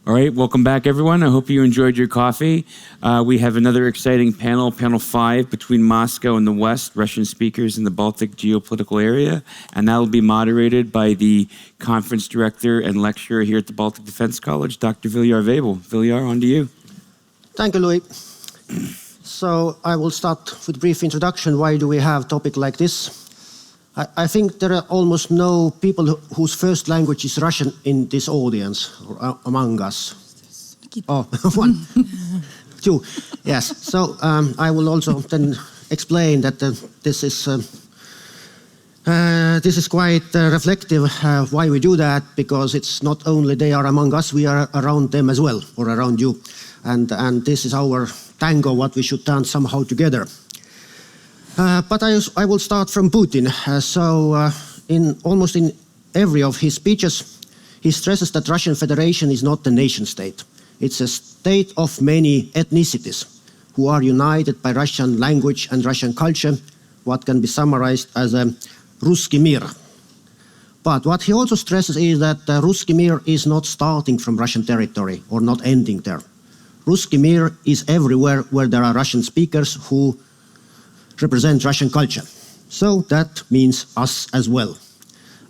All right, welcome back, everyone. I hope you enjoyed your coffee. We have another exciting panel, Panel 5, between Moscow and the West, Russian speakers in the Baltic geopolitical area. And that will be moderated by the conference director and lecturer here at the Baltic Defense College, Dr. Viljar Weibel. Viljar, on to you. Thank you, Louis. So I will start with a brief introduction. Why do we have a topic like this? I think there are almost no people whose first language is Russian in this audience or among us. Oh, one, two, yes. So I will also then explain that this is quite reflective why we do that, because it's not only they are among us, we are around them as well, or around you. And this is our tango, what we should dance somehow together. But I will start from Putin. Almost in every of his speeches, he stresses that Russian Federation is not a nation state. It's a state of many ethnicities who are united by Russian language and Russian culture, what can be summarized as a Ruski Mir. But what he also stresses is that Ruski Mir is not starting from Russian territory or not ending there. Ruski Mir is everywhere where there are Russian speakers who represent Russian culture. So that means us as well.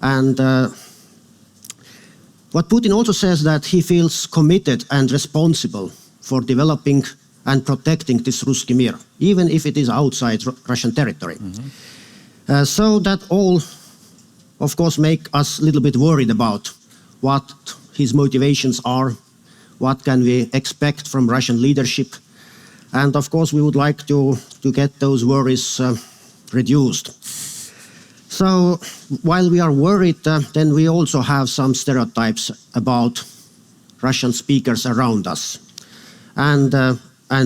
And what Putin also says that he feels committed and responsible for developing and protecting this Ruski Mir, even if it is outside Russian territory. Mm-hmm. So that all, of course, make us a little bit worried about what his motivations are, what can we expect from Russian leadership. And of course, we would like to get those worries reduced. So while we are worried, then we also have some stereotypes about Russian speakers around us, and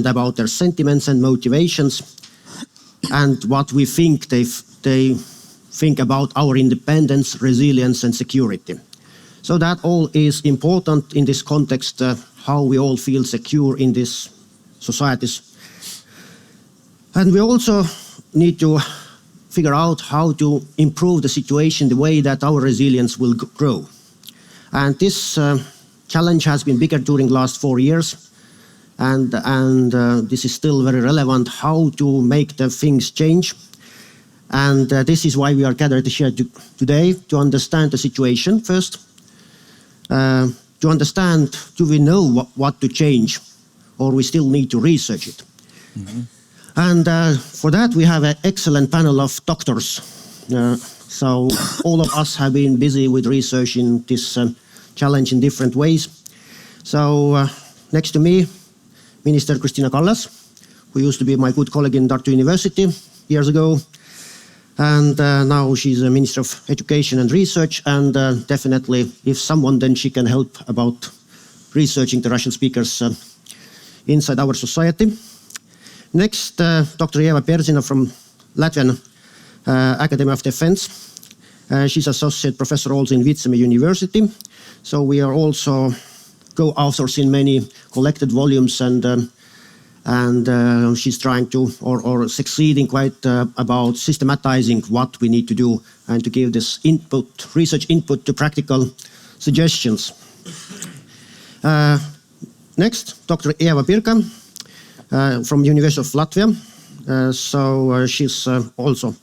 about their sentiments and motivations, and what we think they think about our independence, resilience, and security. So that all is important in this context, how we all feel secure in this societies. And we also need to figure out how to improve the situation the way that our resilience will grow. And this challenge has been bigger during the last 4 years. And this is still very relevant, how to make the things change. And this is why we are gathered here today, to understand the situation first. To understand, do we know what to change? Or we still need to research it. Mm-hmm. And for that, we have an excellent panel of doctors. So all of us have been busy with researching this challenge in different ways. So next to me, Minister Kristina Kallas, who used to be my good colleague in Tartu University years ago. And now she's a Minister of Education and Research. And definitely, if someone, then she can help about researching the Russian speakers inside our society. Next, Dr. Ieva Bērziņa from Latvian Academy of Defense. She's associate professor also in Vidzeme University. So we are also co-authors in many collected volumes, and she's trying to, or succeeding quite about systematizing what we need to do and to give this input, research input to practical suggestions. Next, Dr. Ieva Birka from University of Latvia. She's also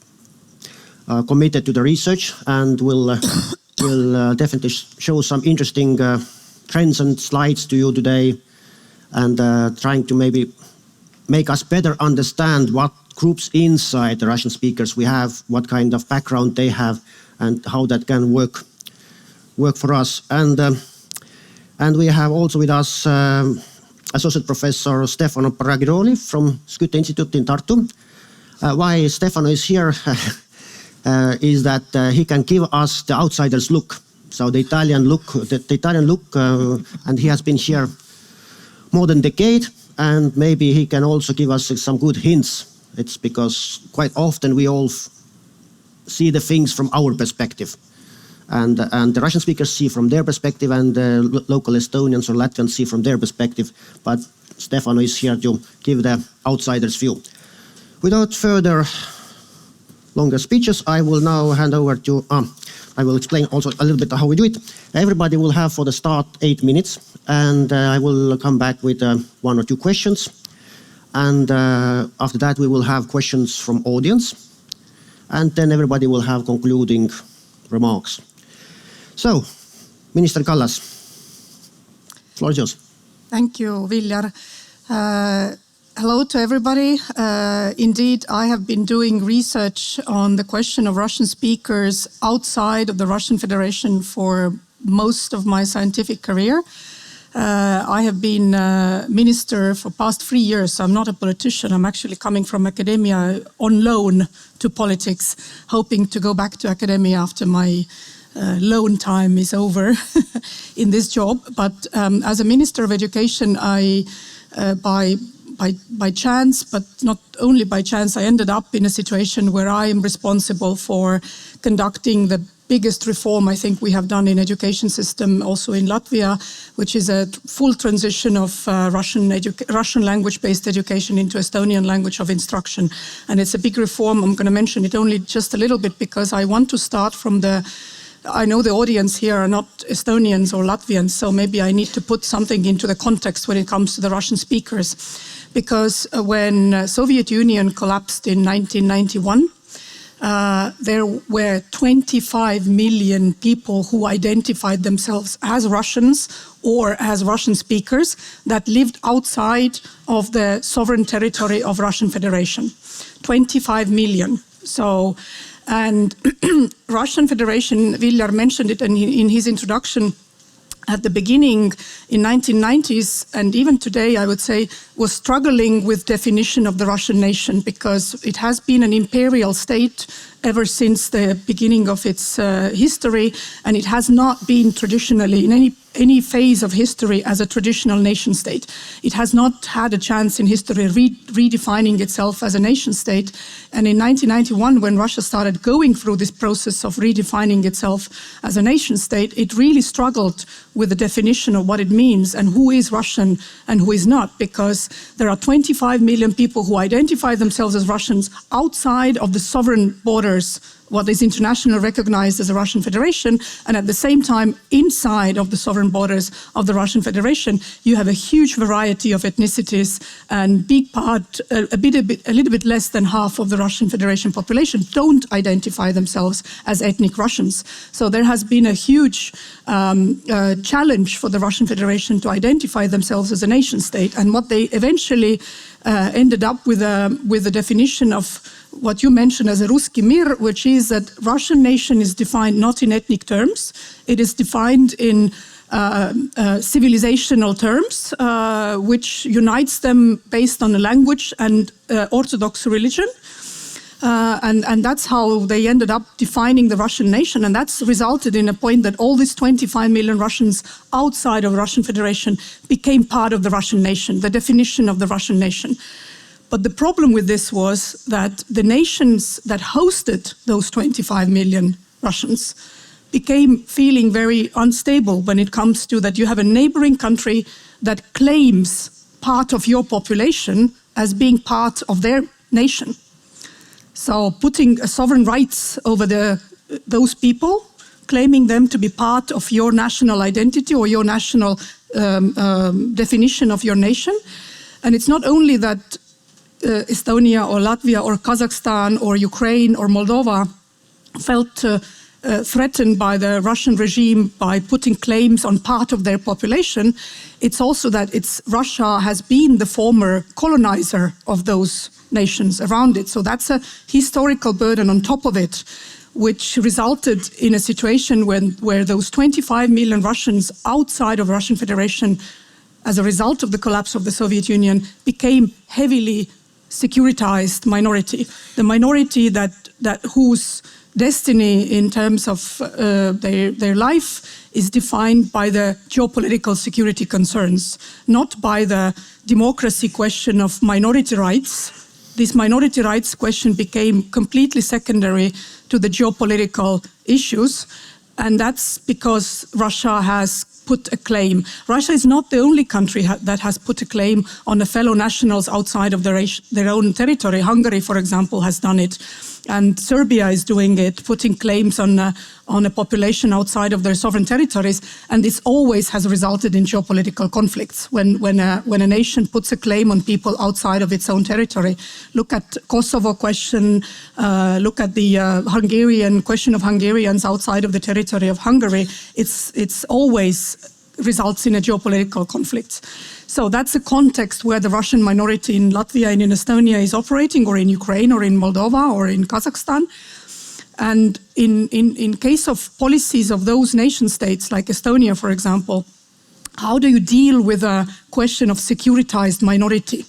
committed to the research and will definitely show some interesting trends and slides to you today, and trying to maybe make us better understand what groups inside the Russian speakers we have, what kind of background they have, and how that can work for us. And we have also with us Associate Professor Stefano Braghiroli from Skytte Institute in Tartu. Why Stefano is here is that he can give us the outsider's look. So the Italian look, and he has been here more than a decade, and maybe he can also give us some good hints. It's because quite often we all see the things from our perspective. And the Russian speakers see from their perspective, and the local Estonians or Latvians see from their perspective. But Stefano is here to give the outsider's view. Without further longer speeches, I will now hand over to I will explain also a little bit how we do it. Everybody will have for the start 8 minutes, and I will come back with 1 or 2 questions. And after that, we will have questions from audience, and then everybody will have concluding remarks. So, Minister Kallas, floor is yours. Thank you, Viljar. Hello to everybody. Indeed, I have been doing research on the question of Russian speakers outside of the Russian Federation for most of my scientific career. I have been minister for past 3 years, so I'm not a politician. I'm actually coming from academia on loan to politics, hoping to go back to academia after my loan time is over in this job. But as a Minister of Education, I, by chance, but not only by chance, I ended up in a situation where I am responsible for conducting the biggest reform I think we have done in education system also in Latvia, which is a full transition of Russian language-based education into Estonian language of instruction. And it's a big reform. I'm going to mention it only just a little bit because I want to start from I know the audience here are not Estonians or Latvians, so maybe I need to put something into the context when it comes to the Russian speakers. Because when Soviet Union collapsed in 1991, there were 25 million people who identified themselves as Russians or as Russian speakers that lived outside of the sovereign territory of Russian Federation. 25 million. So, and Russian Federation, Viljar mentioned it in his introduction, at the beginning in 1990s, and even today, I would say, was struggling with definition of the Russian nation because it has been an imperial state ever since the beginning of its history, and it has not been traditionally in any phase of history as a traditional nation state. It has not had a chance in history redefining itself as a nation state. And in 1991, when Russia started going through this process of redefining itself as a nation state, it really struggled with the definition of what it means and who is Russian and who is not, because there are 25 million people who identify themselves as Russians outside of the sovereign borders, what is internationally recognized as a Russian Federation, and at the same time, inside of the sovereign borders of the Russian Federation, you have a huge variety of ethnicities, and big part, a little bit less than half of the Russian Federation population don't identify themselves as ethnic Russians. So there has been a huge challenge for the Russian Federation to identify themselves as a nation state, and what they eventually ended up with a definition of what you mentioned as a Ruski Mir, which is that Russian nation is defined not in ethnic terms, it is defined in civilizational terms, which unites them based on a language and Orthodox religion. And that's how they ended up defining the Russian nation. And that's resulted in a point that all these 25 million Russians outside of the Russian Federation became part of the Russian nation, the definition of the Russian nation. But the problem with this was that the nations that hosted those 25 million Russians became feeling very unstable when it comes to that you have a neighboring country that claims part of your population as being part of their nation. So putting sovereign rights over those people, claiming them to be part of your national identity or your national definition of your nation. And it's not only that Estonia or Latvia or Kazakhstan or Ukraine or Moldova felt threatened by the Russian regime by putting claims on part of their population. It's also that Russia has been the former colonizer of those nations around it. So that's a historical burden on top of it, which resulted in a situation where those 25 million Russians outside of Russian Federation, as a result of the collapse of the Soviet Union, became heavily securitized minority. The minority whose destiny in terms of their life is defined by the geopolitical security concerns, not by the democracy question of minority rights. This minority rights question became completely secondary to the geopolitical issues, and that's because Russia has put a claim. Russia is not the only country that has put a claim on the fellow nationals outside of their own territory. Hungary, for example, has done it. And Serbia is doing it, putting claims on a population outside of their sovereign territories, and this always has resulted in geopolitical conflicts when a nation puts a claim on people outside of its own territory. Look at Kosovo question, look at the Hungarian question of Hungarians outside of the territory of Hungary. It's always results in a geopolitical conflict. So that's a context where the Russian minority in Latvia and in Estonia is operating, or in Ukraine, or in Moldova, or in Kazakhstan. And in case of policies of those nation states, like Estonia, for example, how do you deal with a question of securitized minority?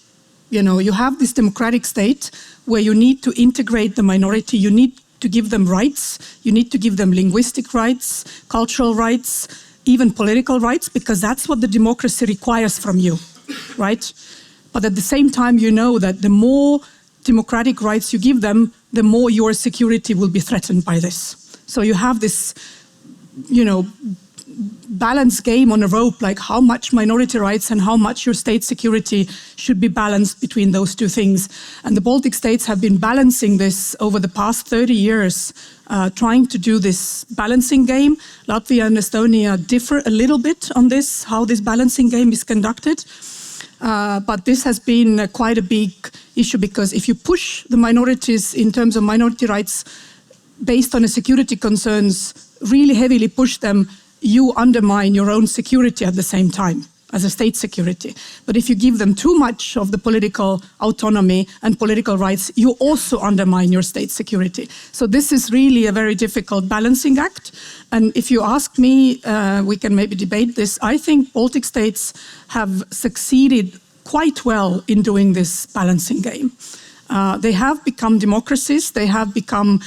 You know, you have this democratic state where you need to integrate the minority, you need to give them rights, you need to give them linguistic rights, cultural rights, even political rights, because that's what the democracy requires from you, right? But at the same time, you know that the more democratic rights you give them, the more your security will be threatened by this. So you have this, you know, balance game on a rope, like how much minority rights and how much your state security should be balanced between those two things. And the Baltic states have been balancing this over the past 30 years, trying to do this balancing game. Latvia and Estonia differ a little bit on this, how this balancing game is conducted. But this has been quite a big issue, because if you push the minorities in terms of minority rights based on a security concerns, really heavily push them, you undermine your own security at the same time as a state security. But if you give them too much of the political autonomy and political rights, you also undermine your state security. So this is really a very difficult balancing act. And if you ask me, we can maybe debate this. I think Baltic states have succeeded quite well in doing this balancing game. They have become democracies. They have become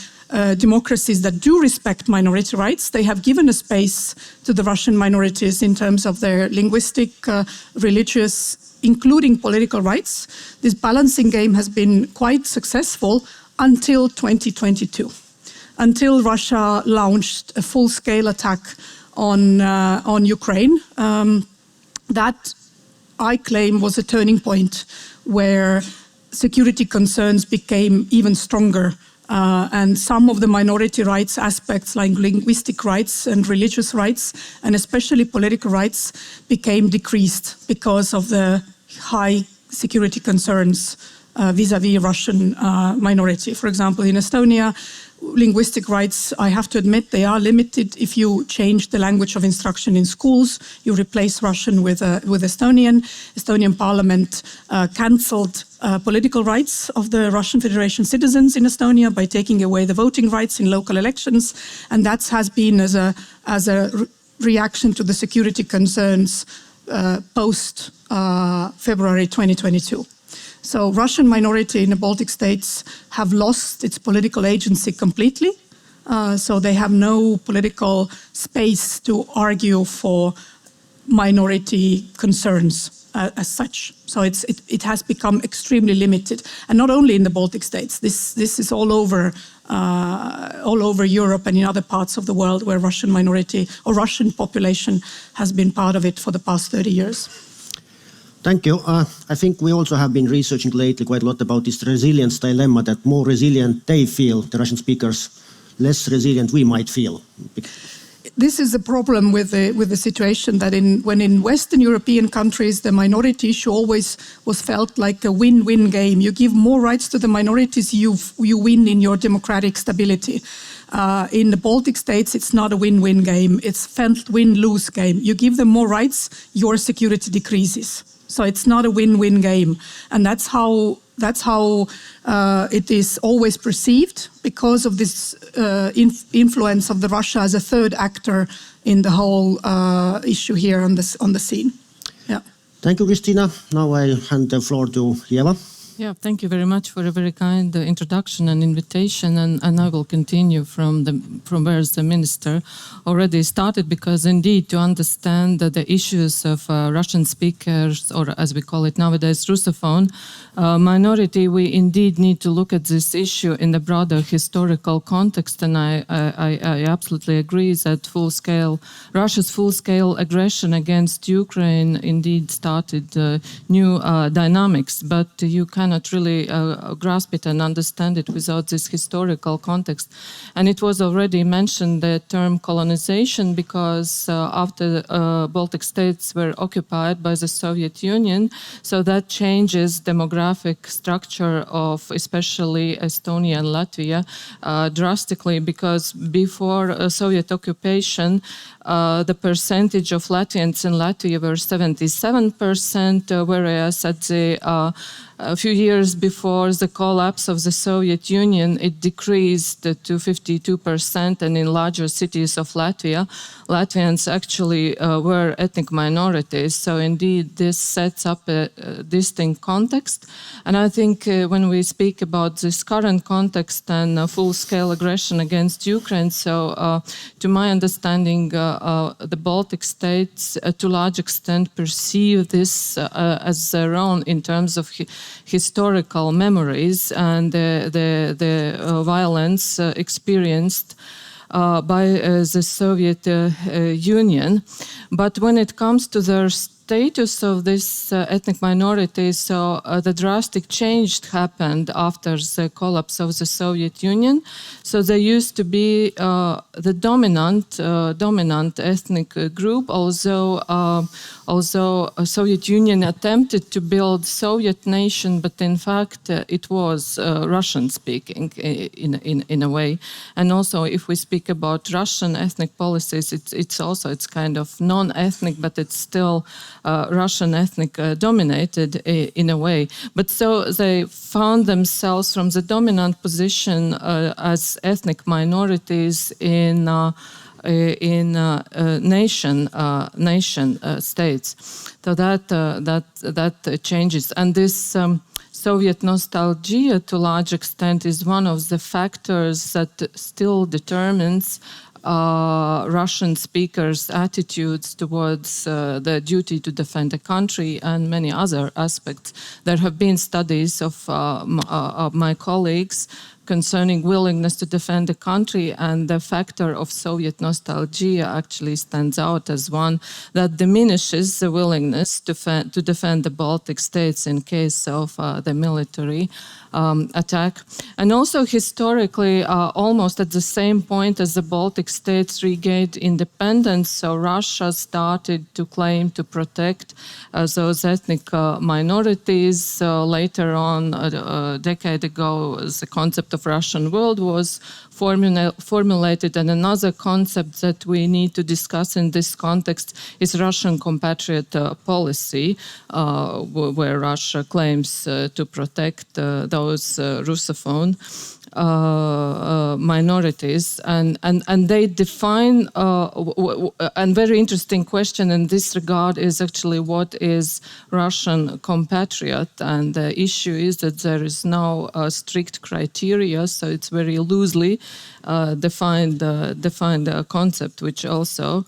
democracies that do respect minority rights. They have given a space to the Russian minorities in terms of their linguistic, religious, including political rights. This balancing game has been quite successful until 2022, until Russia launched a full-scale attack on Ukraine. That, I claim, was a turning point where security concerns became even stronger. And some of the minority rights aspects, like linguistic rights and religious rights, and especially political rights, became decreased because of the high security concerns vis-à-vis Russian minority. For example, in Estonia, linguistic rights, I have to admit, they are limited. If you change the language of instruction in schools, you replace Russian with Estonian. Estonian parliament cancelled political rights of the Russian Federation citizens in Estonia by taking away the voting rights in local elections. And that has been as a reaction to the security concerns post February 2022. So Russian minority in the Baltic states have lost its political agency completely. So they have no political space to argue for minority concerns as such. So it has become extremely limited. And not only in the Baltic states, this is all over Europe and in other parts of the world where Russian minority or Russian population has been part of it for the past 30 years. Thank you. I think we also have been researching lately quite a lot about this resilience dilemma, that more resilient they feel, the Russian speakers, less resilient we might feel. This is a problem with the situation that when in Western European countries, the minority issue always was felt like a win-win game. You give more rights to the minorities, you win in your democratic stability. In the Baltic states, it's not a win-win game. It's felt win-lose game. You give them more rights, your security decreases. So it's not a win-win game. And that's how it is always perceived, because of this influence of the Russia as a third actor in the whole issue here on the scene. Yeah. Thank you, Kristina. Now I hand the floor to Ieva. Yeah, thank you very much for a very kind introduction and invitation, and I will continue from where the minister already started, because indeed to understand the issues of Russian speakers, or as we call it nowadays, Russophone minority, we indeed need to look at this issue in the broader historical context, and I absolutely agree that Russia's full-scale aggression against Ukraine indeed started new dynamics, but you can cannot really grasp it and understand it without this historical context. And it was already mentioned, the term colonization, because after Baltic states were occupied by the Soviet Union, so that changes demographic structure of especially Estonia and Latvia drastically, because before Soviet occupation, the percentage of Latvians in Latvia were 77%, whereas at the a few years before the collapse of the Soviet Union, it decreased to 52%, and in larger cities of Latvia, Latvians actually were ethnic minorities. So indeed, this sets up a distinct context. And I think when we speak about this current context and full-scale aggression against Ukraine, so to my understanding, the Baltic states, to a large extent, perceive this as their own in terms of historical memories and the violence experienced by the Soviet Union. But when it comes to their status of this ethnic minorities, so the drastic change happened after the collapse of the Soviet Union. So they used to be the dominant ethnic group, although Soviet Union attempted to build Soviet nation, but in fact it was Russian-speaking in a way. And also, if we speak about Russian ethnic policies, it's kind of non-ethnic, but it's still Russian ethnic dominated in a way. But so they found themselves from the dominant position as ethnic minorities in nation states. So that changes, and this Soviet nostalgia, to a large extent, is one of the factors that still determines Russian speakers' attitudes towards the duty to defend the country and many other aspects. There have been studies of my colleagues concerning willingness to defend the country, and the factor of Soviet nostalgia actually stands out as one that diminishes the willingness to defend the Baltic states in case of the military attack. And also historically, almost at the same point as the Baltic states regained independence, so Russia started to claim to protect those ethnic minorities. Later on, a decade ago, the concept of Russian world was formulated, and another concept that we need to discuss in this context is Russian compatriot policy, where Russia claims to protect those Russophone minorities, and they define and very interesting question in this regard is actually what is Russian compatriot, and the issue is that there is no strict criteria, so it's very loosely defined concept, which also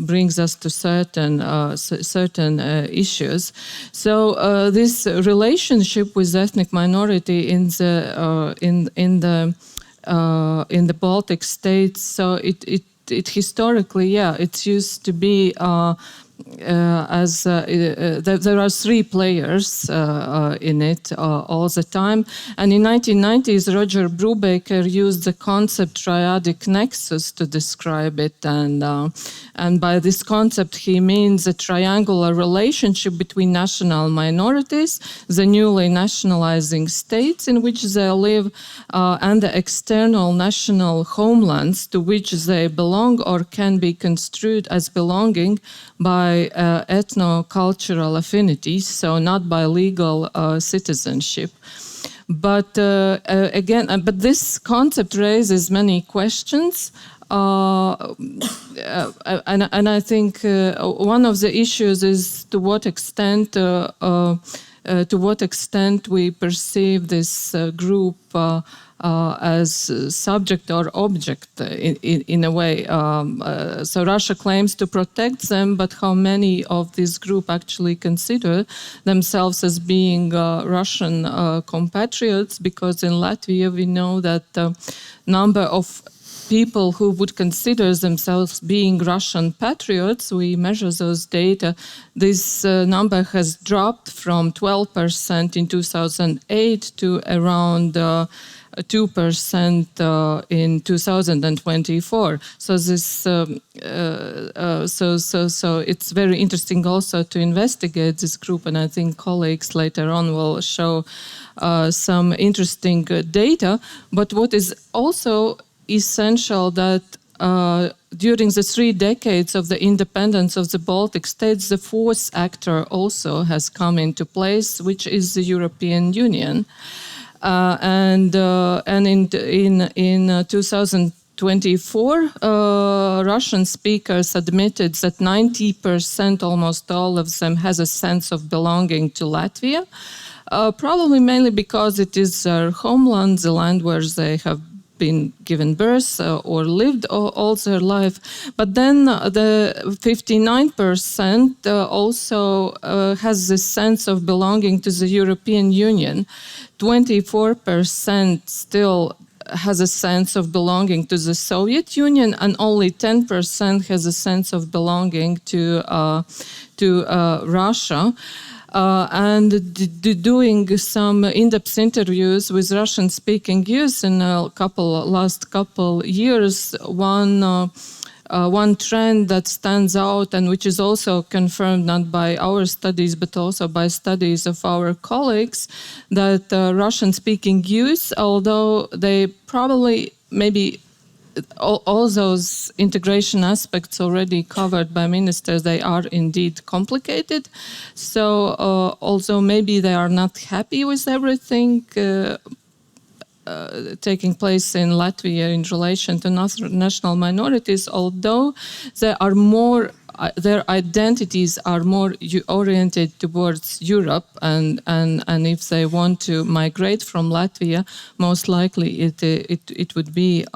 brings us to certain issues. So this relationship with ethnic minority in the Baltic states, so it historically, it used to be there are three players in it all the time. And in 1990s, Roger Brubaker used the concept triadic nexus to describe it. And by this concept, he means a triangular relationship between national minorities, the newly nationalizing states in which they live, and the external national homelands to which they belong or can be construed as belonging by ethno-cultural affinities, so not by legal citizenship. But again, but this concept raises many questions. And I think one of the issues is to what extent we perceive this group as subject or object in a way. So Russia claims to protect them, but how many of this group actually consider themselves as being Russian compatriots? Because in Latvia we know that the number of people who would consider themselves being Russian patriots, we measure those data, this number has dropped from 12% in 2008 to around 2% in 2024. So this, so it's very interesting also to investigate this group, and I think colleagues later on will show some interesting data. But what is also essential that during the 3 decades of the independence of the Baltic states, the fourth actor also has come into place, which is the European Union. And in 2024, Russian speakers admitted that 90%, almost all of them, has a sense of belonging to Latvia. Probably mainly because it is their homeland, the land where they have been given birth or lived all their life. But then the 59% also has this sense of belonging to the European Union. 24% still has a sense of belonging to the Soviet Union, and only 10% has a sense of belonging to Russia. And doing some in-depth interviews with Russian-speaking youth in last couple years, one trend that stands out, and which is also confirmed not by our studies but also by studies of our colleagues, that Russian-speaking youth, although they probably maybe all those integration aspects already covered by ministers, they are indeed complicated. So although maybe they are not happy with everything taking place in Latvia in relation to national minorities, although they are more, their identities are more oriented towards Europe, and if they want to migrate from Latvia, most likely it would be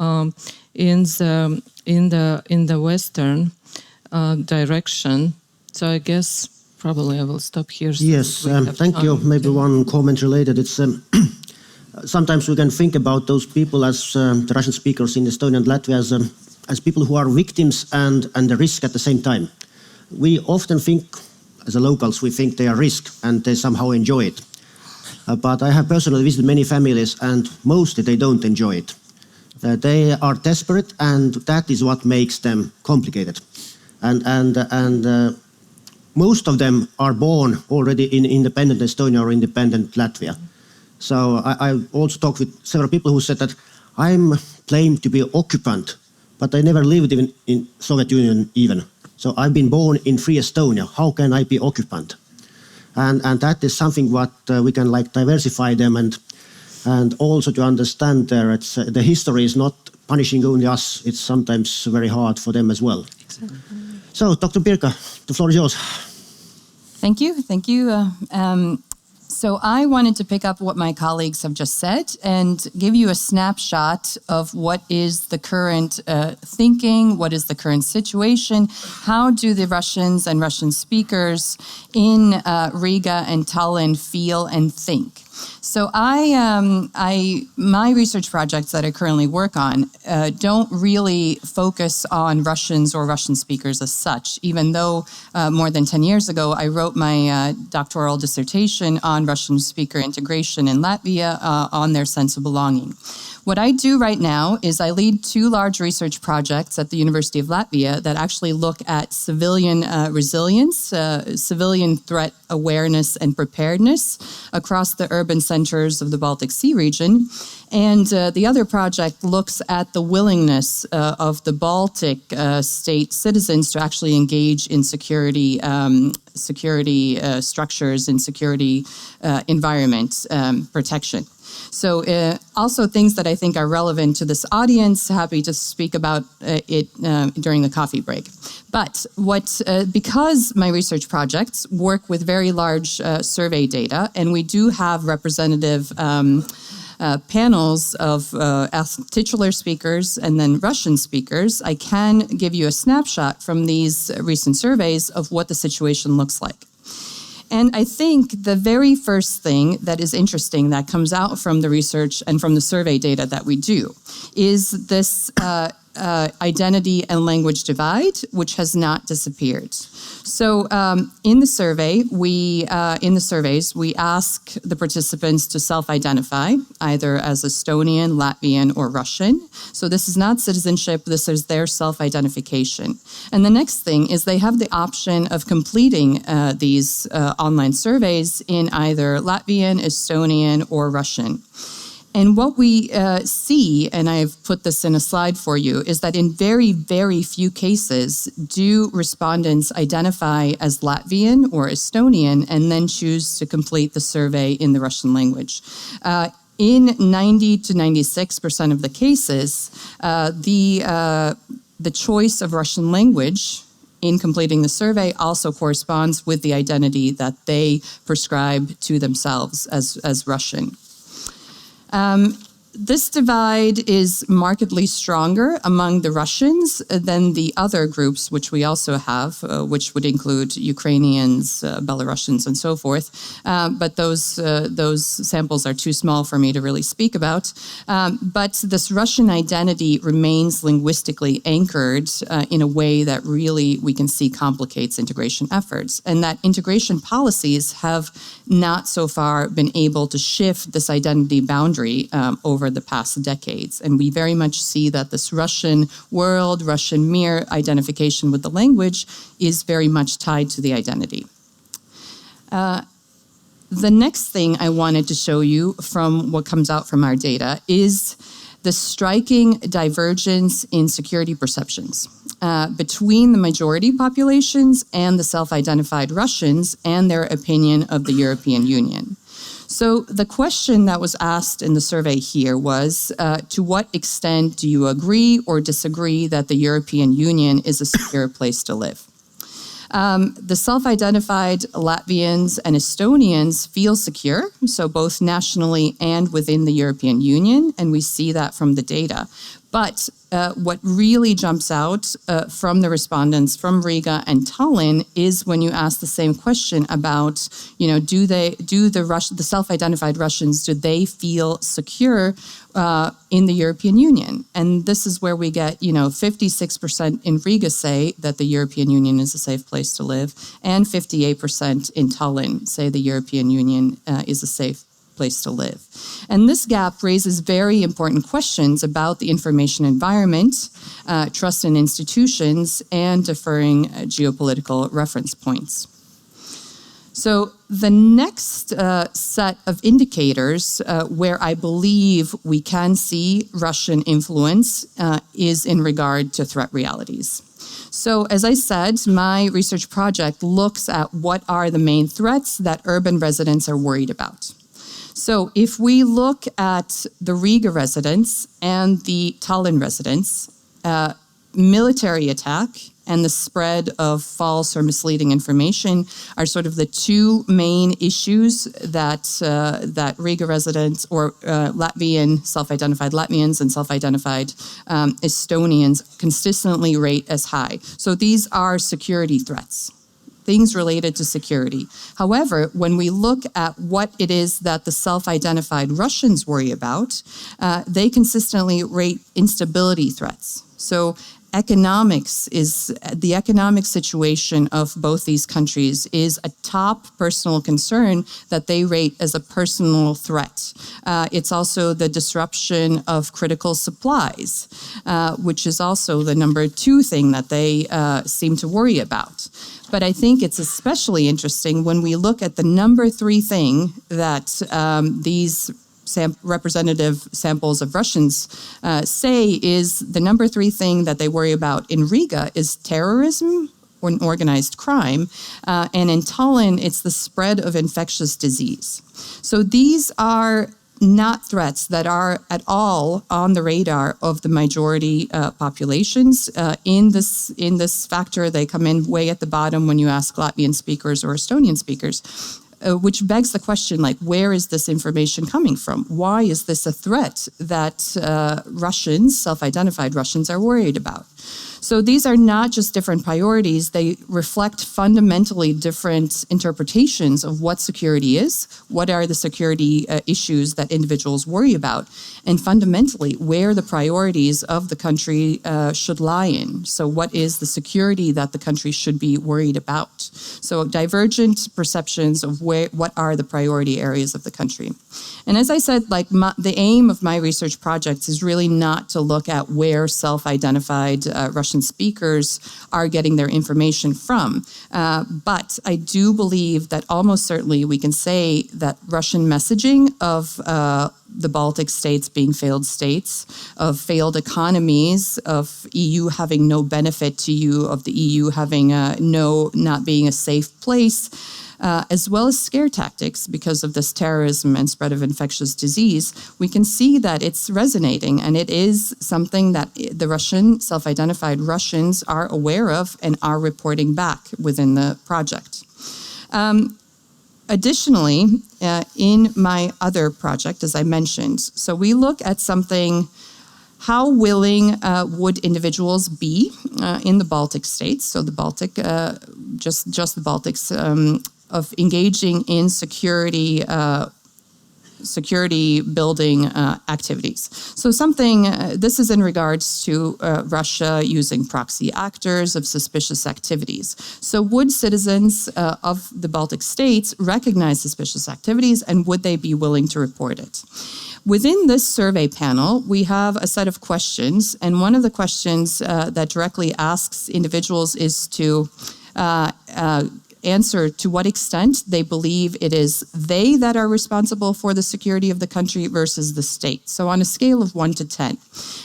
in the western direction. So I guess probably I will stop here. Yes, thank you. Maybe one comment related. It's sometimes we can think about those people as the Russian speakers in Estonia and Latvia as people who are victims and the risk at the same time. We often think, as a locals, we think they are risk and they somehow enjoy it. But I have personally visited many families, and mostly they don't enjoy it. They are desperate, and that is what makes them complicated. And most of them are born already in independent Estonia or independent Latvia. So I also talked with several people who said that I'm claimed to be occupant, but I never lived in Soviet Union even. So I've been born in free Estonia. How can I be occupant? And that is something what we can like diversify them and also to understand the history is not punishing only us. It's sometimes very hard for them as well. Exactly. So Dr. Birka, the floor is yours. Thank you. Thank you. So I wanted to pick up what my colleagues have just said and give you a snapshot of what is the current thinking, what is the current situation, how do the Russians and Russian speakers in Riga and Tallinn feel and think. So my research projects that I currently work on don't really focus on Russians or Russian speakers as such, even though more than 10 years ago, I wrote my doctoral dissertation on Russian speaker integration in Latvia on their sense of belonging. What I do right now is I lead 2 large research projects at the University of Latvia that actually look at civilian resilience, civilian threat awareness and preparedness across the urban centers of the Baltic Sea region. And the other project looks at the willingness of the Baltic state citizens to actually engage in security structures and security environment protection. So also things that I think are relevant to this audience, happy to speak about it during the coffee break. But because my research projects work with very large survey data, and we do have representative panels of titular speakers and then Russian speakers, I can give you a snapshot from these recent surveys of what the situation looks like. And I think the very first thing that is interesting that comes out from the research and from the survey data that we do is this identity and language divide, which has not disappeared. So in the surveys, we ask the participants to self-identify either as Estonian, Latvian, or Russian. So this is not citizenship, this is their self-identification. And the next thing is they have the option of completing these online surveys in either Latvian, Estonian, or Russian. And what we see, and I've put this in a slide for you, is that in very, very few cases do respondents identify as Latvian or Estonian and then choose to complete the survey in the Russian language. In 90 to 96% of the cases, the choice of Russian language in completing the survey also corresponds with the identity that they prescribe to themselves as Russian. This divide is markedly stronger among the Russians than the other groups, which we also have, which would include Ukrainians, Belarusians, and so forth. But those samples are too small for me to really speak about. But this Russian identity remains linguistically anchored in a way that really we can see complicates integration efforts. And that integration policies have not so far been able to shift this identity boundary over the past decades. And we very much see that this Russian world, Russian mirror identification with the language is very much tied to the identity. The next thing I wanted to show you from what comes out from our data is the striking divergence in security perceptions between the majority populations and the self-identified Russians and their opinion of the European Union. So the question that was asked in the survey here was, to what extent do you agree or disagree that the European Union is a secure place to live? The self-identified Latvians and Estonians feel secure, so both nationally and within the European Union, and we see that from the data. But what really jumps out from the respondents from Riga and Tallinn is when you ask the same question about, do the self-identified Russians, do they feel secure in the European Union? And this is where we get, 56% in Riga say that the European Union is a safe place to live, and 58% in Tallinn say the European Union is a safe place to live. And this gap raises very important questions about the information environment, trust in institutions, and deferring geopolitical reference points. So the next set of indicators where I believe we can see Russian influence is in regard to threat realities. So as I said, my research project looks at what are the main threats that urban residents are worried about. So if we look at the Riga residents and the Tallinn residents, military attack and the spread of false or misleading information are sort of the two main issues that Riga residents or Latvian, self-identified Latvians and self-identified Estonians consistently rate as high. So these are security threats, things related to security. However, when we look at what it is that the self-identified Russians worry about, they consistently rate instability threats. So the economic situation of both these countries is a top personal concern that they rate as a personal threat. It's also the disruption of critical supplies, which is also the number 2 thing that they seem to worry about. But I think it's especially interesting when we look at the number 3 thing that these representative samples of Russians say is the number 3 thing that they worry about in Riga is terrorism or organized crime. And in Tallinn, it's the spread of infectious disease. So these are not threats that are at all on the radar of the majority populations. In this factor, they come in way at the bottom when you ask Latvian speakers or Estonian speakers. Which begs the question, where is this information coming from? Why is this a threat that Russians, self-identified Russians, are worried about? So these are not just different priorities, they reflect fundamentally different interpretations of what security is, what are the security issues that individuals worry about, and fundamentally where the priorities of the country should lie in. So what is the security that the country should be worried about? So divergent perceptions of what are the priority areas of the country. And as I said, the aim of my research projects is really not to look at where self-identified Russian speakers are getting their information from. But I do believe that almost certainly we can say that Russian messaging of the Baltic states being failed states, of failed economies, of EU having no benefit to you, of the EU having not being a safe place, as well as scare tactics because of this terrorism and spread of infectious disease, we can see that it's resonating, and it is something that the Russian, self-identified Russians are aware of and are reporting back within the project. Additionally, in my other project, as I mentioned, so we look at something, how willing would individuals be in the Baltic states, so the Baltic, just the Baltics, of engaging in security building activities. So this is in regards to Russia using proxy actors of suspicious activities. So would citizens of the Baltic states recognize suspicious activities, and would they be willing to report it? Within this survey panel, we have a set of questions, and one of the questions that directly asks individuals is to answer to what extent they believe it is they that are responsible for the security of the country versus the state. So on a scale of 1 to 10.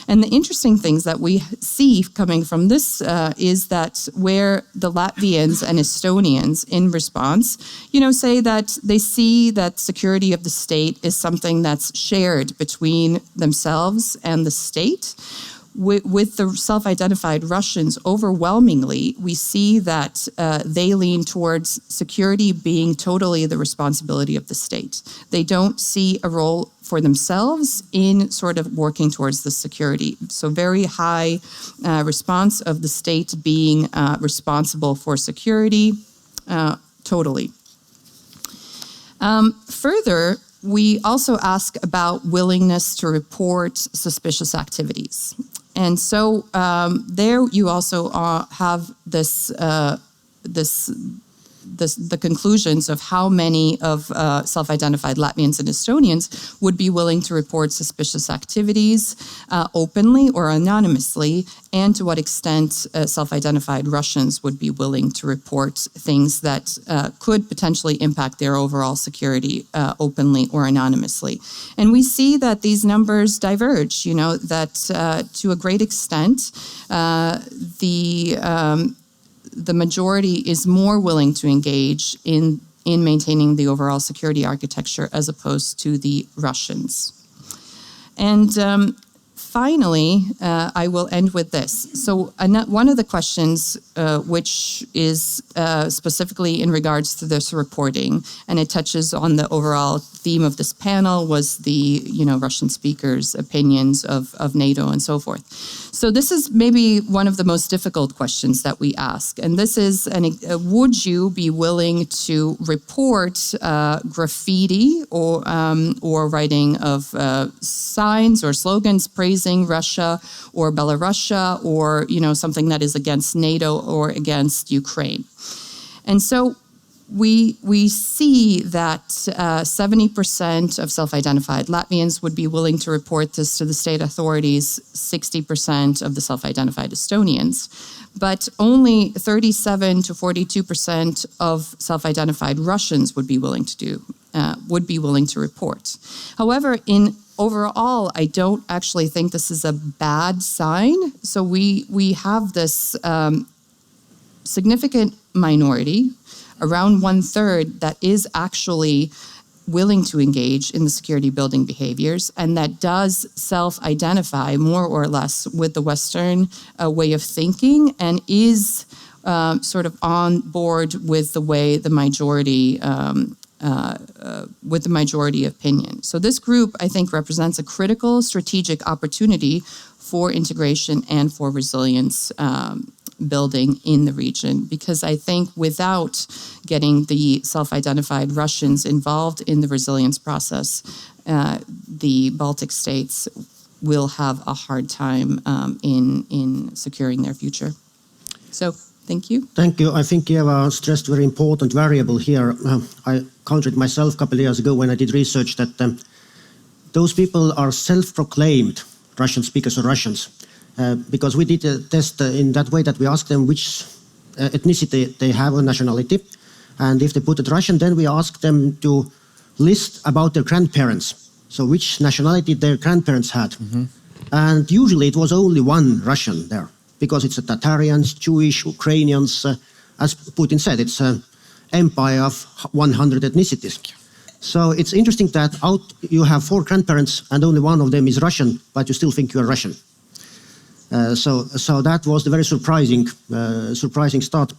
And the interesting things that we see coming from this is that where the Latvians and Estonians in response, say that they see that security of the state is something that's shared between themselves and the state. With the self-identified Russians, overwhelmingly, we see that they lean towards security being totally the responsibility of the state. They don't see a role for themselves in sort of working towards the security. So very high response of the state being responsible for security, totally. Further, we also ask about willingness to report suspicious activities. And so there you also have the conclusions of how many of self-identified Latvians and Estonians would be willing to report suspicious activities openly or anonymously, and to what extent self-identified Russians would be willing to report things that could potentially impact their overall security openly or anonymously. And we see that these numbers diverge, that to a great extent, the majority is more willing to engage in maintaining the overall security architecture as opposed to the Russians. And finally, I will end with this. So one of the questions, which is specifically in regards to this reporting, and it touches on the overall theme of this panel, was the Russian speakers' opinions of NATO and so forth. So this is maybe one of the most difficult questions that we ask, and this is: would you be willing to report graffiti or writing of signs or slogans praising Russia or Belarus, or something that is against NATO or against Ukraine? And so we see that 70% of self-identified Latvians would be willing to report this to the state authorities, 60% of the self-identified Estonians, but only 37 to 42% of self-identified Russians would be willing to report. However, overall, I don't actually think this is a bad sign. So we have this significant minority, around 1/3, that is actually willing to engage in the security building behaviors, and that does self-identify more or less with the Western way of thinking, and is sort of on board with the way the majority with the majority opinion. So this group, I think, represents a critical strategic opportunity for integration and for resilience building in the region, because I think without getting the self-identified Russians involved in the resilience process, the Baltic states will have a hard time in securing their future. So, thank you. Thank you. I think Ieva stressed a very important variable here. I counted myself a couple of years ago when I did research that those people are self-proclaimed Russian speakers or Russians, because we did a test in that way that we asked them which ethnicity they have or nationality. And if they put it Russian, then we asked them to list about their grandparents. So which nationality their grandparents had. Mm-hmm. And usually it was only one Russian there, because it's Tatarians, Jewish, Ukrainians. As Putin said, it's an empire of 100 ethnicities. So it's interesting that you have 4 grandparents and only one of them is Russian, but you still think you're Russian. So that was the very surprising start.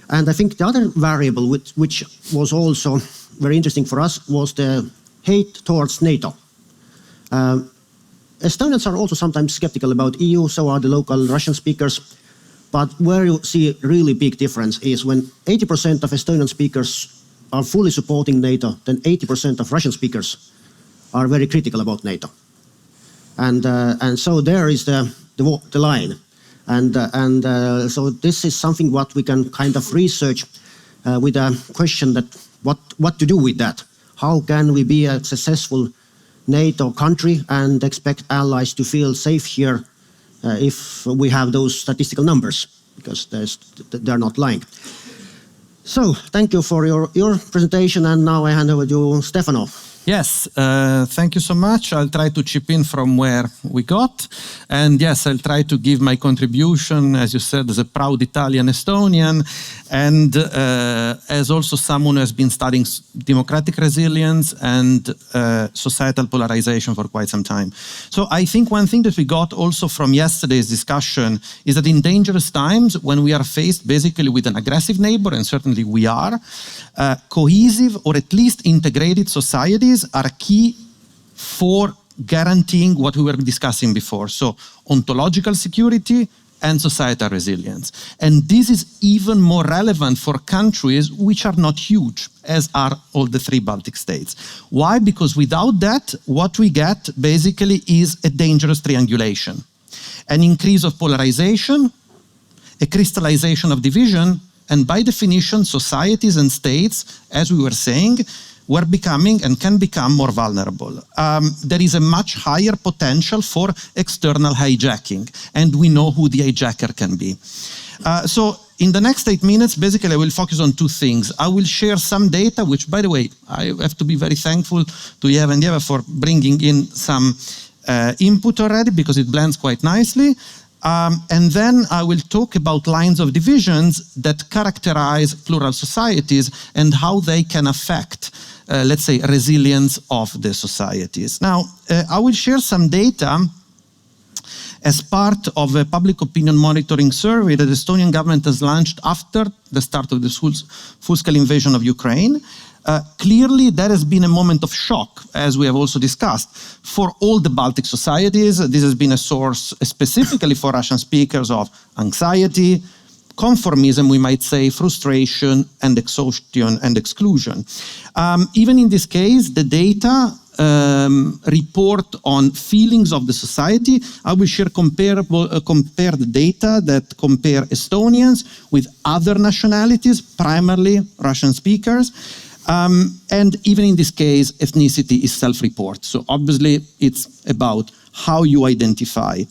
And I think the other variable which was also very interesting for us was the hate towards NATO. Estonians are also sometimes skeptical about EU, so are the local Russian speakers. But where you see a really big difference is when 80% of Estonian speakers are fully supporting NATO, then 80% of Russian speakers are very critical about NATO. And so there is the line. And so this is something what we can kind of research with a question that what to do with that. How can we be a successful NATO country and expect allies to feel safe here if we have those statistical numbers, because they're not lying. So thank you for your presentation, and now I hand over to Stefano. Yes, thank you so much. I'll try to chip in from where we got. And yes, I'll try to give my contribution, as you said, as a proud Italian Estonian, and as also someone who has been studying democratic resilience and societal polarization for quite some time. So I think one thing that we got also from yesterday's discussion is that in dangerous times, when we are faced basically with an aggressive neighbor, and certainly we are, cohesive or at least integrated societies are key for guaranteeing what we were discussing before. So ontological security and societal resilience. And this is even more relevant for countries which are not huge, as are all the 3 Baltic states. Why? Because without that, what we get basically is a dangerous triangulation. An increase of polarization, a crystallization of division, and by definition, societies and states, as we were saying, were becoming and can become more vulnerable. There is a much higher potential for external hijacking, and we know who the hijacker can be. So in the next 8 minutes, basically I will focus on 2 things. I will share some data, which, by the way, I have to be very thankful to Ieva and Ieva for bringing in some input already, because it blends quite nicely. And then I will talk about lines of divisions that characterize plural societies and how they can affect, let's say, resilience of the societies. Now, I will share some data as part of a public opinion monitoring survey that the Estonian government has launched after the start of the full-scale invasion of Ukraine. Clearly, that has been a moment of shock, as we have also discussed, for all the Baltic societies. This has been a source specifically for Russian speakers of anxiety, conformism, we might say, frustration, and exhaustion and exclusion. Even in this case, the data report on feelings of the society. I will share compared data that compare Estonians with other nationalities, primarily Russian speakers. And even in this case, ethnicity is self-report. So obviously, it's about how you identify.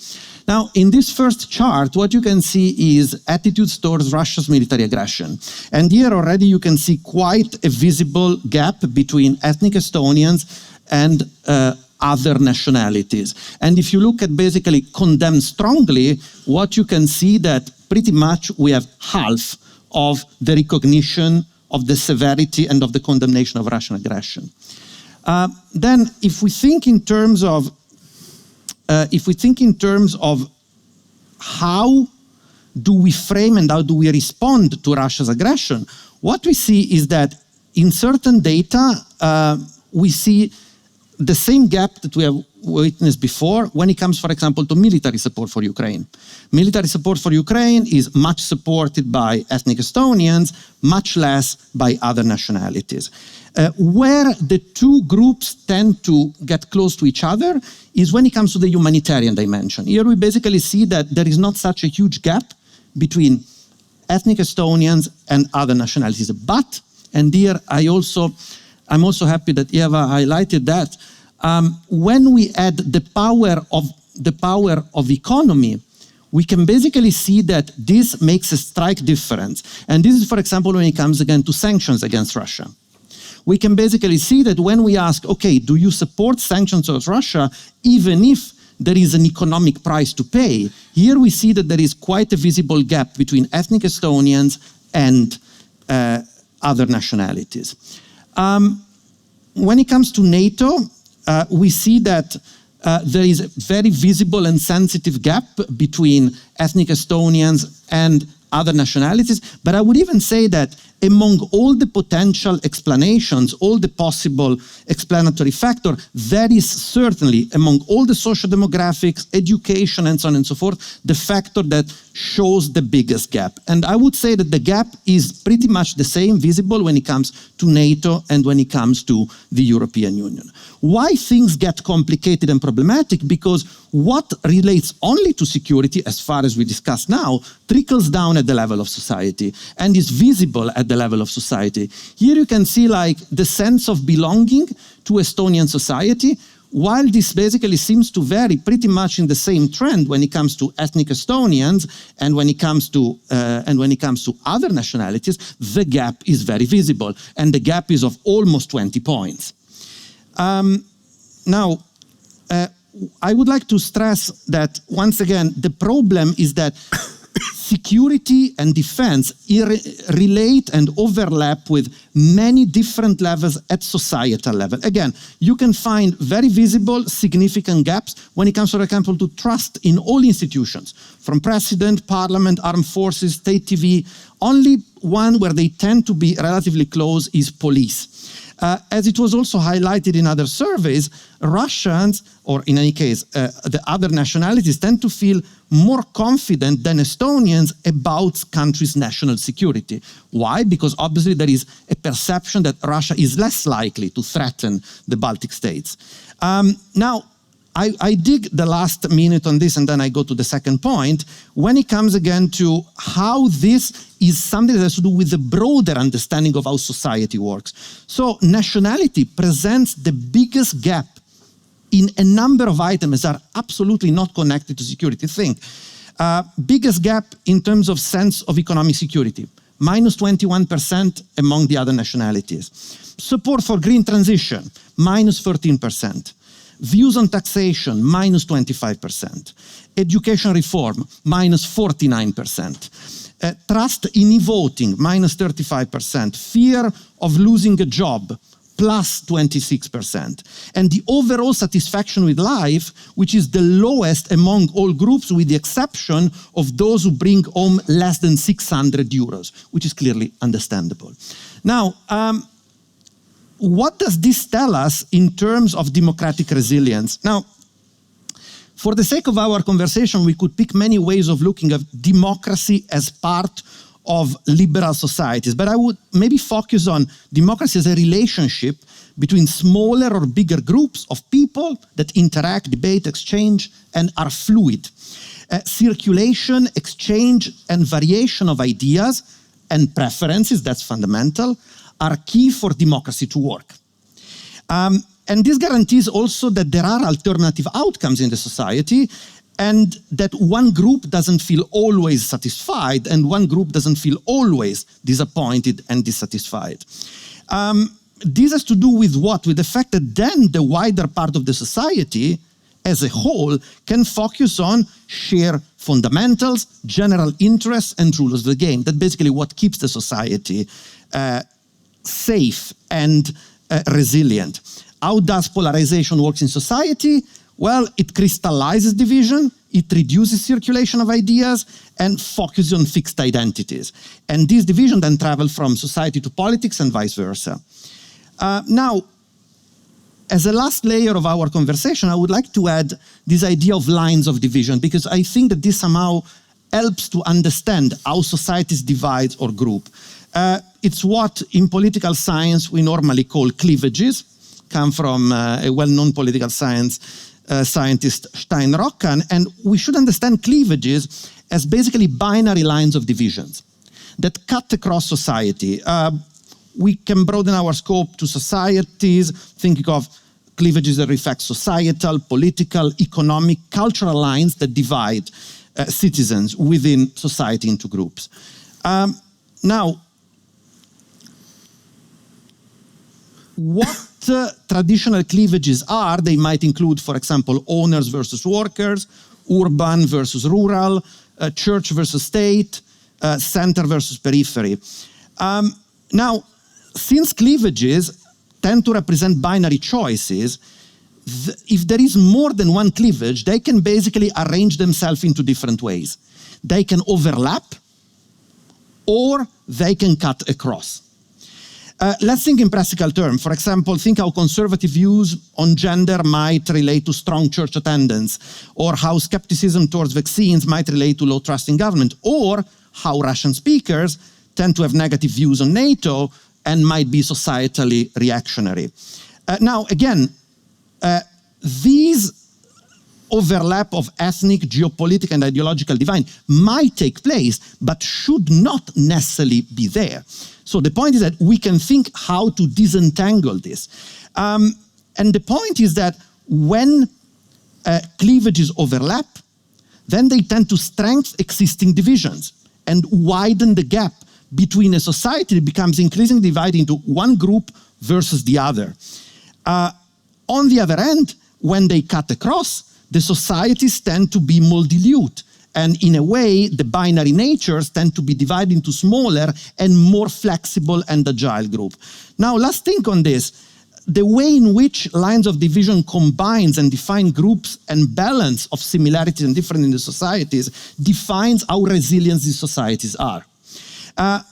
Now, in this first chart, what you can see is attitudes towards Russia's military aggression. And here already you can see quite a visible gap between ethnic Estonians and other nationalities. And if you look at basically condemn strongly, what you can see that pretty much we have half of the recognition of the severity and of the condemnation of Russian aggression. Then, if we think in terms of how do we frame and how do we respond to Russia's aggression, what we see is that in certain data, we see the same gap that we have witnessed before when it comes, for example, to military support for Ukraine. Military support for Ukraine is much supported by ethnic Estonians, much less by other nationalities. Where the two groups tend to get close to each other is when it comes to the humanitarian dimension. Here we basically see that there is not such a huge gap between ethnic Estonians and other nationalities. But, and here I'm also happy that Ieva highlighted that, when we add the power of economy, we can basically see that this makes a strike difference. And this is, for example, when it comes again to sanctions against Russia. We can basically see that when we ask, okay, do you support sanctions against Russia, even if there is an economic price to pay? Here we see that there is quite a visible gap between ethnic Estonians and other nationalities. When it comes to NATO, we see that there is a very visible and sensitive gap between ethnic Estonians and other nationalities, but I would even say that among all the potential explanations, all the possible explanatory factors, that is certainly, among all the social demographics, education, and so on and so forth, the factor that shows the biggest gap. And I would say that the gap is pretty much the same, visible when it comes to NATO and when it comes to the European Union. Why things get complicated and problematic? Because what relates only to security, as far as we discussed now, trickles down at the level of society and is visible at the level of society. Here you can see like the sense of belonging to Estonian society, while this basically seems to vary pretty much in the same trend when it comes to ethnic Estonians and when it comes to other nationalities, the gap is very visible, and the gap is of almost 20 points. Now, I would like to stress that once again, the problem is that security and defense relate and overlap with many different levels at societal level. Again, you can find very visible, significant gaps when it comes, for example, to trust in all institutions, from president, parliament, armed forces, state TV. Only one where they tend to be relatively close is police. As it was also highlighted in other surveys, Russians, or in any case, the other nationalities, tend to feel more confident than Estonians about countries' national security. Why? Because obviously there is a perception that Russia is less likely to threaten the Baltic states. Now, I dig the last minute on this and then I go to the second point. When it comes again to how this is something that has to do with the broader understanding of how society works. So nationality presents the biggest gap in a number of items that are absolutely not connected to security. Think, biggest gap in terms of sense of economic security, minus 21% among the other nationalities. Support for green transition, minus 13%. Views on taxation, minus 25%. Education reform, minus 49%. Trust in e-voting, minus 35%. Fear of losing a job, plus 26%. And the overall satisfaction with life, which is the lowest among all groups, with the exception of those who bring home less than 600 euros, which is clearly understandable. Now, what does this tell us in terms of democratic resilience? Now, for the sake of our conversation, we could pick many ways of looking at democracy as part of liberal societies, but I would maybe focus on democracy as a relationship between smaller or bigger groups of people that interact, debate, exchange, and are fluid. Circulation, exchange, and variation of ideas and preferences, that's fundamental, are key for democracy to work. And this guarantees also that there are alternative outcomes in the society and that one group doesn't feel always satisfied and one group doesn't feel always disappointed and dissatisfied. This has to do with what? With the fact that then the wider part of the society as a whole can focus on shared fundamentals, general interests, and rules of the game. That's basically what keeps the society safe and resilient. How does polarization work in society? Well, it crystallizes division, it reduces circulation of ideas, and focuses on fixed identities. And this division then travels from society to politics and vice versa. Now, as a last layer of our conversation, I would like to add this idea of lines of division, because I think that this somehow helps to understand how societies divide or group. It's what in political science we normally call cleavages, come from a well-known political science scientist, Stein Rockan, and we should understand cleavages as basically binary lines of divisions that cut across society. We can broaden our scope to societies, thinking of cleavages that reflect societal, political, economic, cultural lines that divide citizens within society into groups. Now, what traditional cleavages are, they might include, for example, owners versus workers, urban versus rural, church versus state, center versus periphery. Now, since cleavages tend to represent binary choices, if there is more than one cleavage, they can basically arrange themselves into different ways. They can overlap, or they can cut across. Let's think in practical terms. For example, think how conservative views on gender might relate to strong church attendance, or how skepticism towards vaccines might relate to low trust in government, or how Russian speakers tend to have negative views on NATO and might be societally reactionary. Now, again, these overlap of ethnic, geopolitical, and ideological divide might take place, but should not necessarily be there. So the point is that we can think how to disentangle this. And the point is that when cleavages overlap, then they tend to strengthen existing divisions and widen the gap between a society that becomes increasingly divided into one group versus the other. On the other end, when they cut across, the societies tend to be more dilute. And in a way, the binary natures tend to be divided into smaller and more flexible and agile groups. Now, let's think on this. The way in which lines of division combines and define groups and balance of similarities and difference in the societies defines how resilient these societies are.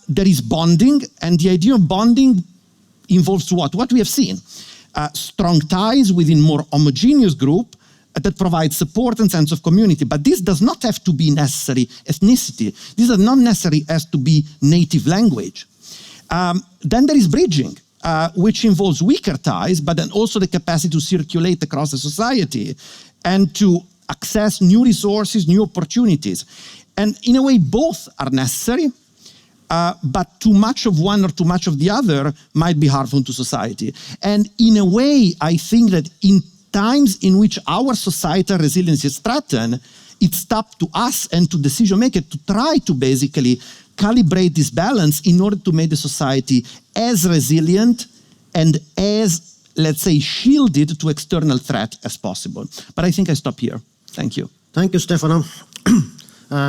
There is bonding, and the idea of bonding involves what? What we have seen. Strong ties within more homogeneous group that provide support and sense of community. But this does not have to be necessary ethnicity. This does not necessarily has to be native language. Then there is bridging, which involves weaker ties, but then also the capacity to circulate across the society and to access new resources, new opportunities. And in a way, both are necessary, but too much of one or too much of the other might be harmful to society. And in a way, I think that in times in which our societal resilience is threatened, it's up to us and to decision makers to try to basically calibrate this balance in order to make the society as resilient and as, let's say, shielded to external threat as possible. But I think I stop here. Thank you. Thank you, Stefano.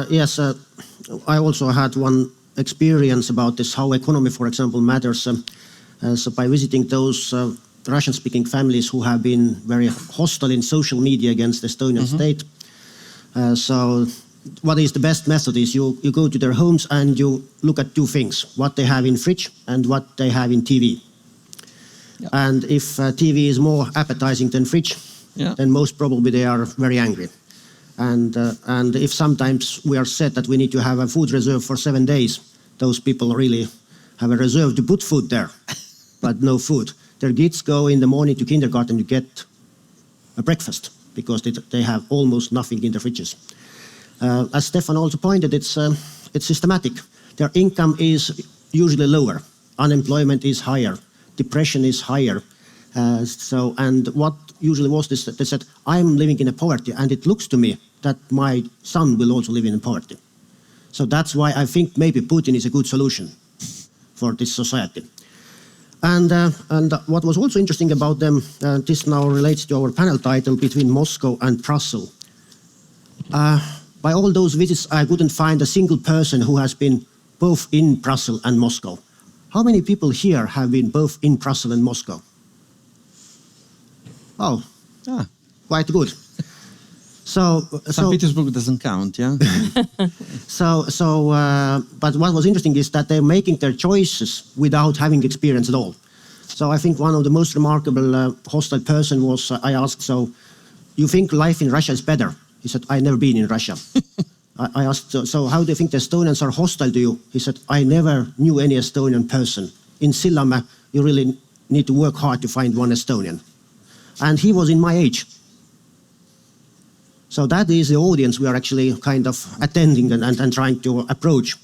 Yes, I also had one experience about this, how economy, for example, matters. So by visiting those Russian-speaking families who have been very hostile in social media against the Estonian state. So what is the best method is you go to their homes and you look at two things, what they have in fridge and what they have in TV. Yep. And if TV is more appetizing than fridge, then most probably they are very angry. And if sometimes we are said that we need to have a food reserve for 7 days, those people really have a reserve to put food there, but no food. Their kids go in the morning to kindergarten to get a breakfast because they have almost nothing in the fridges. As Stefan also pointed, it's systematic. Their income is usually lower. Unemployment is higher. Depression is higher. And what usually was this, they said, I'm living in a poverty and it looks to me that my son will also live in poverty. So that's why I think maybe Putin is a good solution for this society. And what was also interesting about them, this now relates to our panel title, between Moscow and Brussels. By all those visits, I couldn't find a single person who has been both in Brussels and Moscow. How many people here have been both in Brussels and Moscow? Oh, quite good. St. Petersburg doesn't count, yeah? But what was interesting is that they're making their choices without having experience at all. So I think one of the most remarkable hostile person was, I asked, so you think life in Russia is better? He said, I've never been in Russia. I asked, so how do you think the Estonians are hostile to you? He said, I never knew any Estonian person. In Sillamäe, you really need to work hard to find one Estonian. And he was in my age. So that is the audience we are actually kind of attending and trying to approach.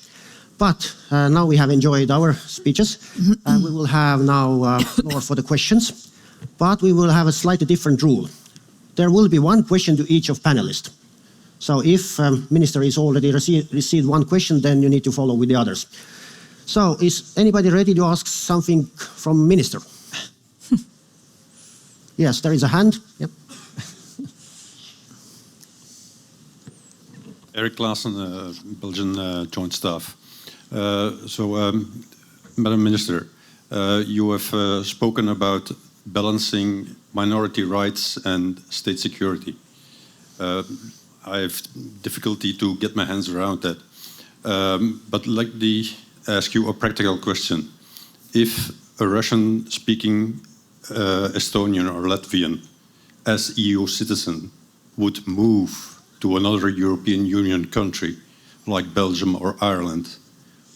But now we have enjoyed our speeches. We will have now floor for the questions. But we will have a slightly different rule. There will be one question to each of panelists. So if Minister is already received one question, then you need to follow with the others. So is anybody ready to ask something from Minister? Yes, there is a hand. Yep. Eric Klaassen, Belgian Joint Staff. Madam Minister, you have spoken about balancing minority rights and state security. I have difficulty to get my hands around that. But I'd like to ask you a practical question. If a Russian-speaking Estonian or Latvian, as EU citizen, would move to another European Union country, like Belgium or Ireland,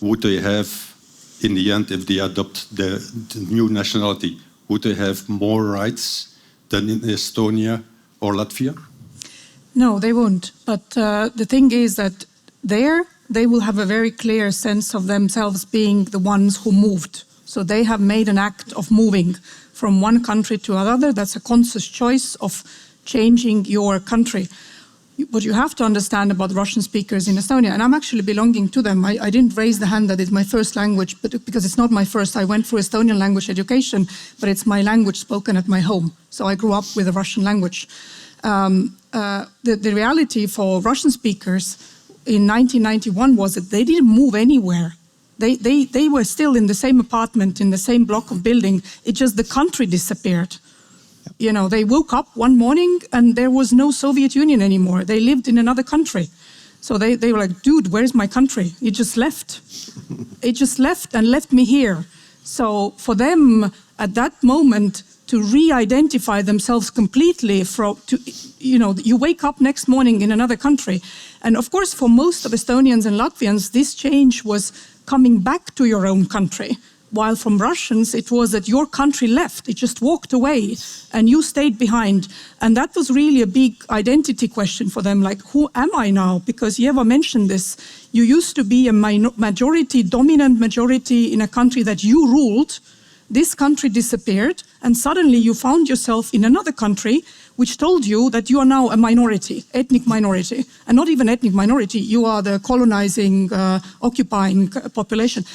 would they have, in the end, if they adopt the new nationality, would they have more rights than in Estonia or Latvia? No, they won't. But the thing is that there, they will have a very clear sense of themselves being the ones who moved. So they have made an act of moving from one country to another. That's a conscious choice of changing your country. What you have to understand about Russian speakers in Estonia, and I'm actually belonging to them. I didn't raise the hand that it's my first language, but because it's not my first. I went through Estonian language education, but it's my language spoken at my home. So I grew up with the Russian language. The reality for Russian speakers in 1991 was that they didn't move anywhere. They were still in the same apartment, in the same block of building. It just the country disappeared. You know, they woke up one morning and there was no Soviet Union anymore. They lived in another country. So they were like, dude, where's my country? It just left. It just left and left me here. So for them at that moment to re-identify themselves completely you wake up next morning in another country. And of course, for most of Estonians and Latvians, this change was coming back to your own country. While from Russians, it was that your country left, it just walked away and you stayed behind. And that was really a big identity question for them, like, who am I now? Because Ieva mentioned this. You used to be a dominant majority in a country that you ruled. This country disappeared and suddenly you found yourself in another country which told you that you are now a minority, ethnic minority. And not even ethnic minority, you are the colonizing, occupying population.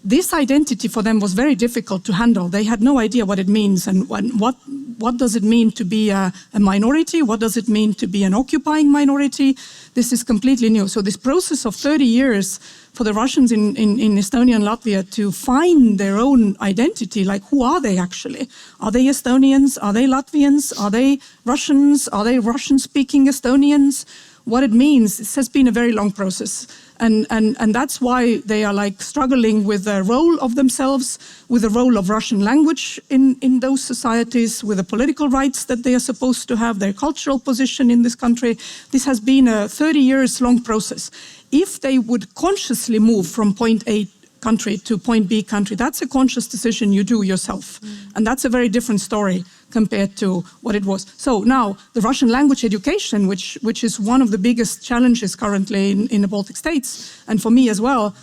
This identity for them was very difficult to handle. They had no idea what it means and what does it mean to be a minority? What does it mean to be an occupying minority? This is completely new. So this process of 30 years for the Russians in Estonia and Latvia to find their own identity, like who are they actually? Are they Estonians? Are they Latvians? Are they Russians? Are they Russian-speaking Estonians? What it means, this has been a very long process. And that's why they are like struggling with the role of themselves, with the role of Russian language in those societies, with the political rights that they are supposed to have, their cultural position in this country. This has been a 30 years long process. If they would consciously move from point A country to point B country, that's a conscious decision you do yourself. And that's a very different story compared to what it was. So now the Russian language education, which is one of the biggest challenges currently in the Baltic states, and for me as well,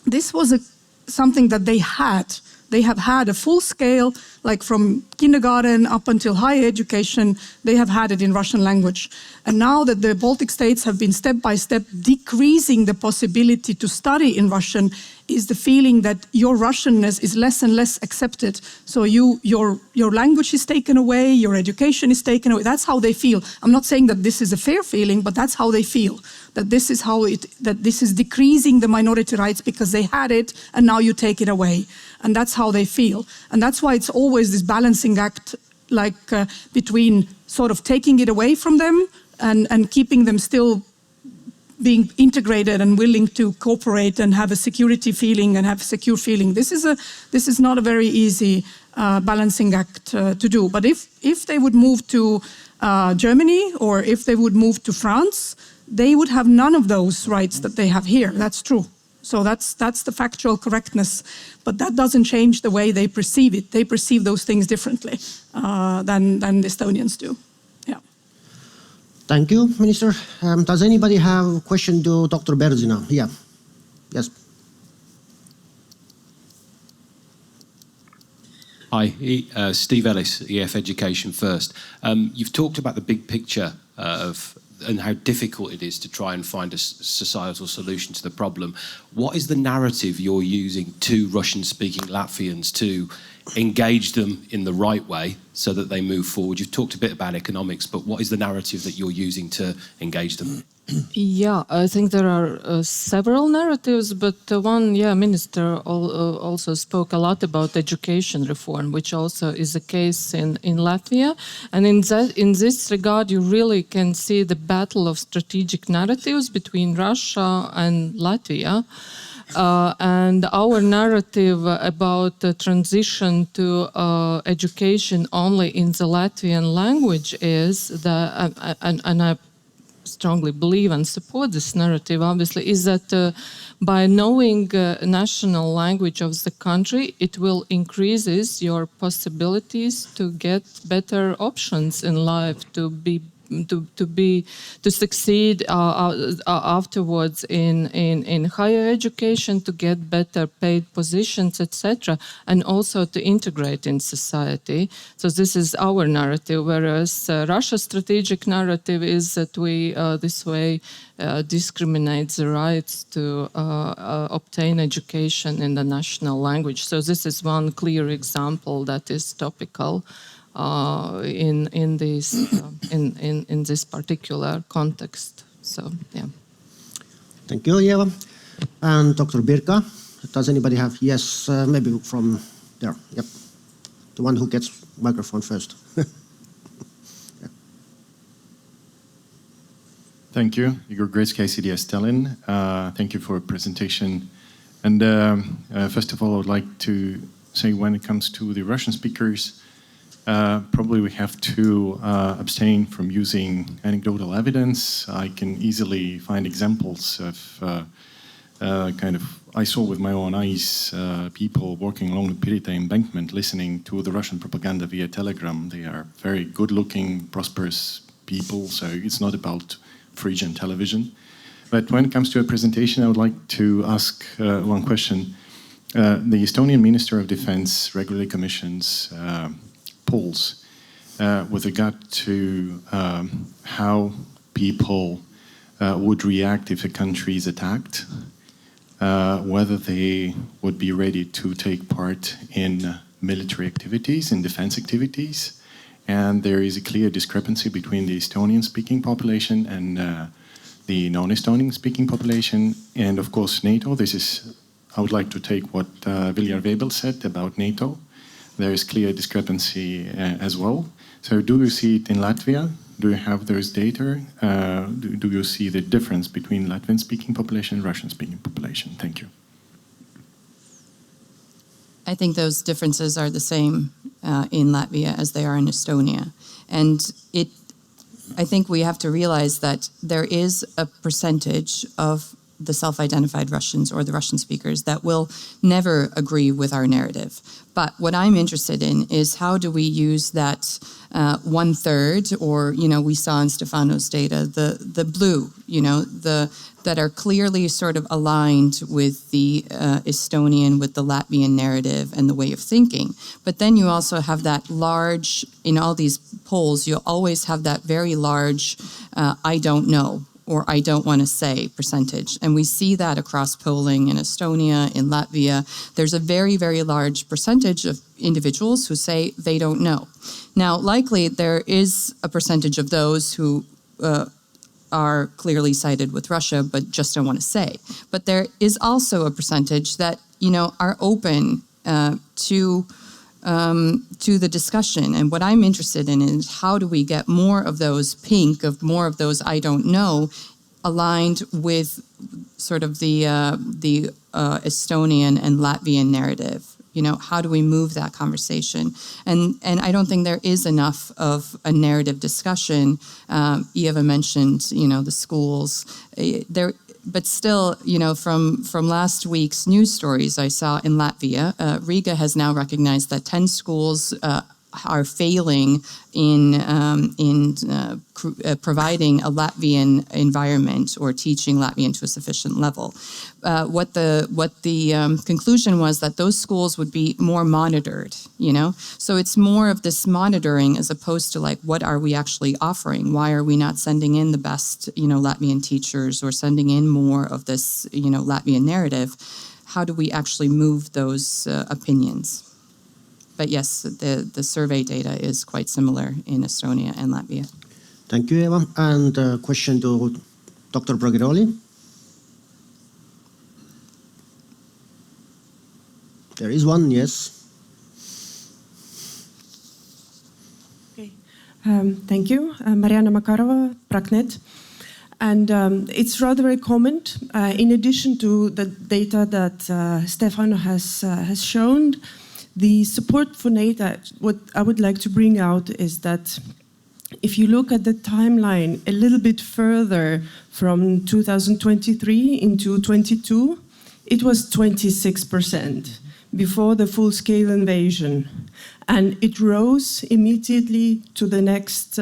this was something that they had. They have had a full scale, like from kindergarten up until higher education, they have had it in Russian language. And now that the Baltic states have been step by step decreasing the possibility to study in Russian, is the feeling that your Russianness is less and less accepted. So your language is taken away, your education is taken away. That's how they feel. I'm not saying that this is a fair feeling, but that's how they feel. That this is decreasing the minority rights because they had it and now you take it away. And that's how they feel. And that's why it's always this balancing act, like between sort of taking it away from them and keeping them still being integrated and willing to cooperate and have a security feeling and have a secure feeling. This is not a very easy balancing act to do. But if they would move to Germany or if they would move to France, they would have none of those rights that they have here. That's true. So that's the factual correctness. But that doesn't change the way they perceive it. They perceive those things differently than the Estonians do. Yeah. Thank you, Minister. Does anybody have a question to Dr. Bērziņa? Yeah. Yes. Hi, Steve Ellis, EF Education First. You've talked about the big picture and how difficult it is to try and find a societal solution to the problem. What is the narrative you're using to Russian-speaking Latvians to engage them in the right way so that they move forward? You've talked a bit about economics, but what is the narrative that you're using to engage them? Yeah, I think there are several narratives, but one, Minister also spoke a lot about education reform, which also is the case in Latvia. And in this regard, you really can see the battle of strategic narratives between Russia and Latvia. And our narrative about the transition to education only in the Latvian language is that, and I strongly believe and support this narrative, obviously, is that by knowing national language of the country, it will increases your possibilities to get better options in life, to succeed afterwards in higher education, to get better paid positions, etc., and also to integrate in society. So this is our narrative, whereas Russia's strategic narrative is that we this way discriminate the rights to obtain education in the national language. So this is one clear example that is topical in this particular context. So yeah. Thank you, Ieva. And Dr. Birka, does anybody have? Yes, maybe from there. Yep, the one who gets microphone first. Yeah. Thank you, Igor Gritsky, CDS Tallinn. Thank you for your presentation. And first of all, I would like to say when it comes to the Russian speakers, probably we have to abstain from using anecdotal evidence. I can easily find examples of I saw with my own eyes people walking along the Pirita embankment listening to the Russian propaganda via Telegram. They are very good-looking, prosperous people, so it's not about Phrygian television. But when it comes to a presentation, I would like to ask one question. The Estonian Minister of Defense regularly commissions polls with regard to how people would react if a country is attacked, whether they would be ready to take part in military activities, in defense activities. And there is a clear discrepancy between the Estonian-speaking population and the non-Estonian speaking population. And of course, NATO, I would like to take what Viljar Weibel said about NATO. There is clear discrepancy as well. So do you see it in Latvia? Do you have those data? Do you see the difference between Latvian-speaking population and Russian-speaking population? Thank you. I think those differences are the same in Latvia as they are in Estonia. And I think we have to realize that there is a percentage of the self-identified Russians or the Russian speakers that will never agree with our narrative. But what I'm interested in is how do we use that 1/3, or, we saw in Stefano's data, the blue, that are clearly sort of aligned with the Estonian, with the Latvian narrative and the way of thinking. But then you also have that large, in all these polls, you'll always have that very large, I don't know, or I don't want to say percentage. And we see that across polling in Estonia, in Latvia. There's a very, very large percentage of individuals who say they don't know. Now, likely there is a percentage of those who are clearly sided with Russia, but just don't want to say. But there is also a percentage that, are open to to the discussion. And what I'm interested in is how do we get more of those pink, of more of those I don't know, aligned with sort of the Estonian and Latvian narrative. You know, how do we move that conversation? And I don't think there is enough of a narrative discussion. Ieva mentioned, you know, the schools. But still, you know, from last week's news stories I saw in Latvia, Riga has now recognized that 10 schools are failing in providing a Latvian environment or teaching Latvian to a sufficient level. What the conclusion was that those schools would be more monitored, you know? So it's more of this monitoring as opposed to like, what are we actually offering? Why are we not sending in the best, you know, Latvian teachers or sending in more of this, you know, Latvian narrative? How do we actually move those opinions? But yes, the survey data is quite similar in Estonia and Latvia. Thank you, Ieva. And a question to Dr. Braghiroli. There is one, yes. Okay. Thank you. Mariana Makarova, Pragnet. And it's rather very common, in addition to the data that Stefano has shown, the support for NATO, what I would like to bring out is that if you look at the timeline a little bit further from 2023 into 22, it was 26% before the full-scale invasion. And it rose immediately to the next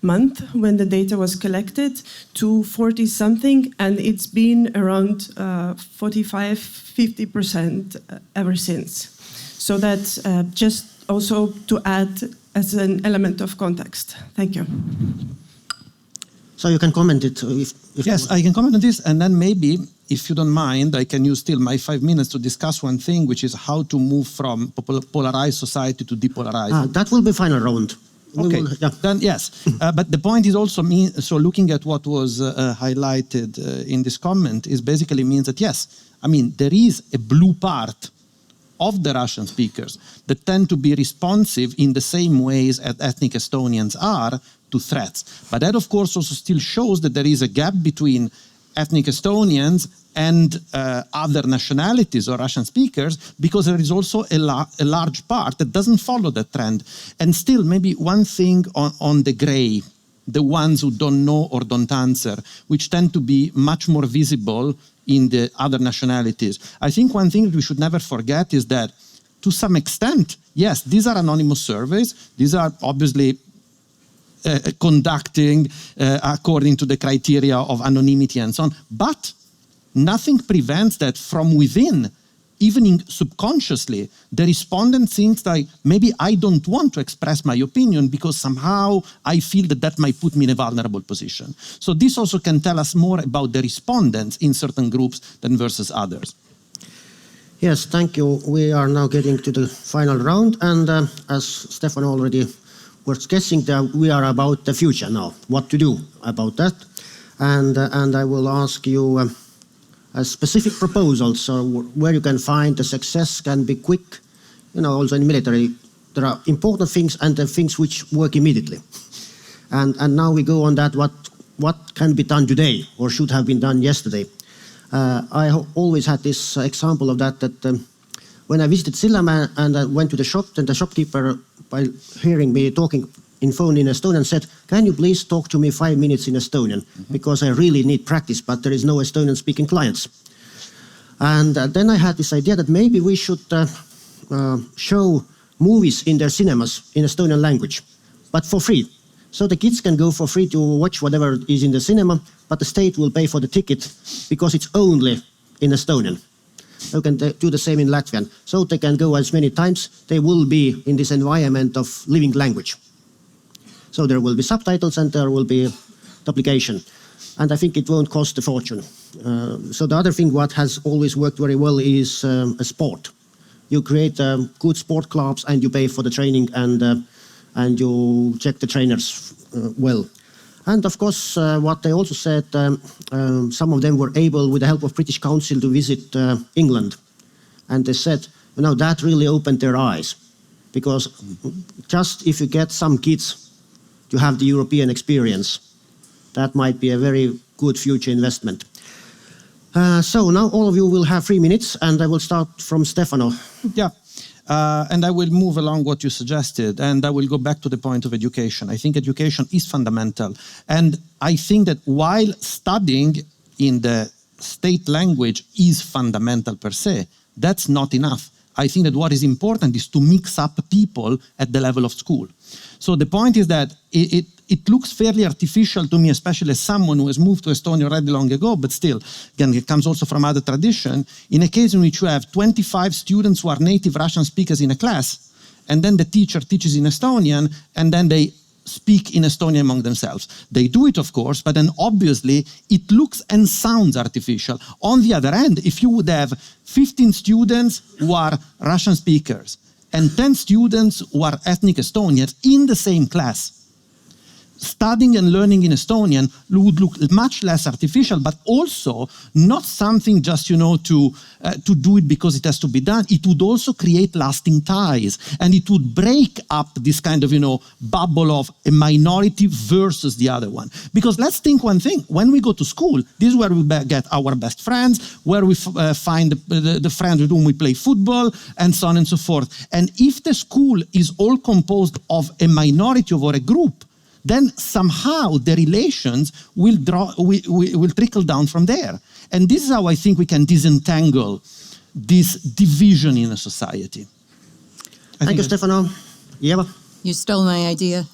month when the data was collected to 40-something, and it's been around 45-50% ever since. So that's just also to add as an element of context. Thank you. So you can comment it if yes, I can comment on this, and then maybe, if you don't mind, I can use still my 5 minutes to discuss one thing, which is how to move from polarized society to depolarized. That will be final round. Okay, then yes. But the point is also, so looking at what was highlighted in this comment is basically means that yes, I mean, there is a blue part of the Russian speakers that tend to be responsive in the same ways as ethnic Estonians are to threats. But that, of course, also still shows that there is a gap between ethnic Estonians and other nationalities or Russian speakers, because there is also a large part that doesn't follow that trend. And still, maybe one thing on the gray, the ones who don't know or don't answer, which tend to be much more visible in the other nationalities. I think one thing that we should never forget is that, to some extent, yes, these are anonymous surveys. These are obviously conducting according to the criteria of anonymity and so on. But nothing prevents that from within, even subconsciously, the respondent thinks like, maybe I don't want to express my opinion because somehow I feel that that might put me in a vulnerable position. So this also can tell us more about the respondents in certain groups than versus others. Yes, thank you. We are now getting to the final round, and as Stefano already was guessing, we are about the future now, what to do about that. And I will ask you specific proposals, so where you can find the success can be quick. You know, also in military, there are important things and the things which work immediately. And now we go on that, what can be done today or should have been done yesterday. I always had this example of that when I visited Sillamäe and I went to the shop, and the shopkeeper, by hearing me talking in phone in Estonian, said, "Can you please talk to me 5 minutes in Estonian? Because I really need practice, but there is no Estonian-speaking clients." And then I had this idea that maybe we should show movies in their cinemas in Estonian language, but for free. So the kids can go for free to watch whatever is in the cinema, but the state will pay for the ticket because it's only in Estonian. You can do the same in Latvian. So they can go as many times. They will be in this environment of living language. So there will be subtitles and there will be duplication. And I think it won't cost a fortune. So the other thing what has always worked very well is a sport. You create good sport clubs and you pay for the training and you check the trainers well. And of course, what they also said, some of them were able, with the help of British Council, to visit England. And they said, you know, that really opened their eyes. because just if you get some kids to have the European experience, that might be a very good future investment. So now all of you will have 3 minutes, and I will start from Stefano. Yeah. And I will move along what you suggested, and I will go back to the point of education. I think education is fundamental. And I think that while studying in the state language is fundamental per se, that's not enough. I think that what is important is to mix up people at the level of school. So the point is that it looks fairly artificial to me, especially as someone who has moved to Estonia already long ago, but still, again, it comes also from other tradition, in a case in which you have 25 students who are native Russian speakers in a class, and then the teacher teaches in Estonian, and then they speak in Estonian among themselves. They do it, of course, but then obviously it looks and sounds artificial. On the other hand, if you would have 15 students who are Russian speakers and 10 students who are ethnic Estonians in the same class, studying and learning in Estonian would look much less artificial, but also not something just, to do it because it has to be done. It would also create lasting ties, and it would break up this kind of, bubble of a minority versus the other one. Because let's think one thing, when we go to school, this is where we get our best friends, where we find the friends with whom we play football, and so on and so forth. And if the school is all composed of a minority or a group, then somehow the relations will trickle down from there. And this is how I think we can disentangle this division in a society. Thank you, Stefano. Ieva? You stole my idea,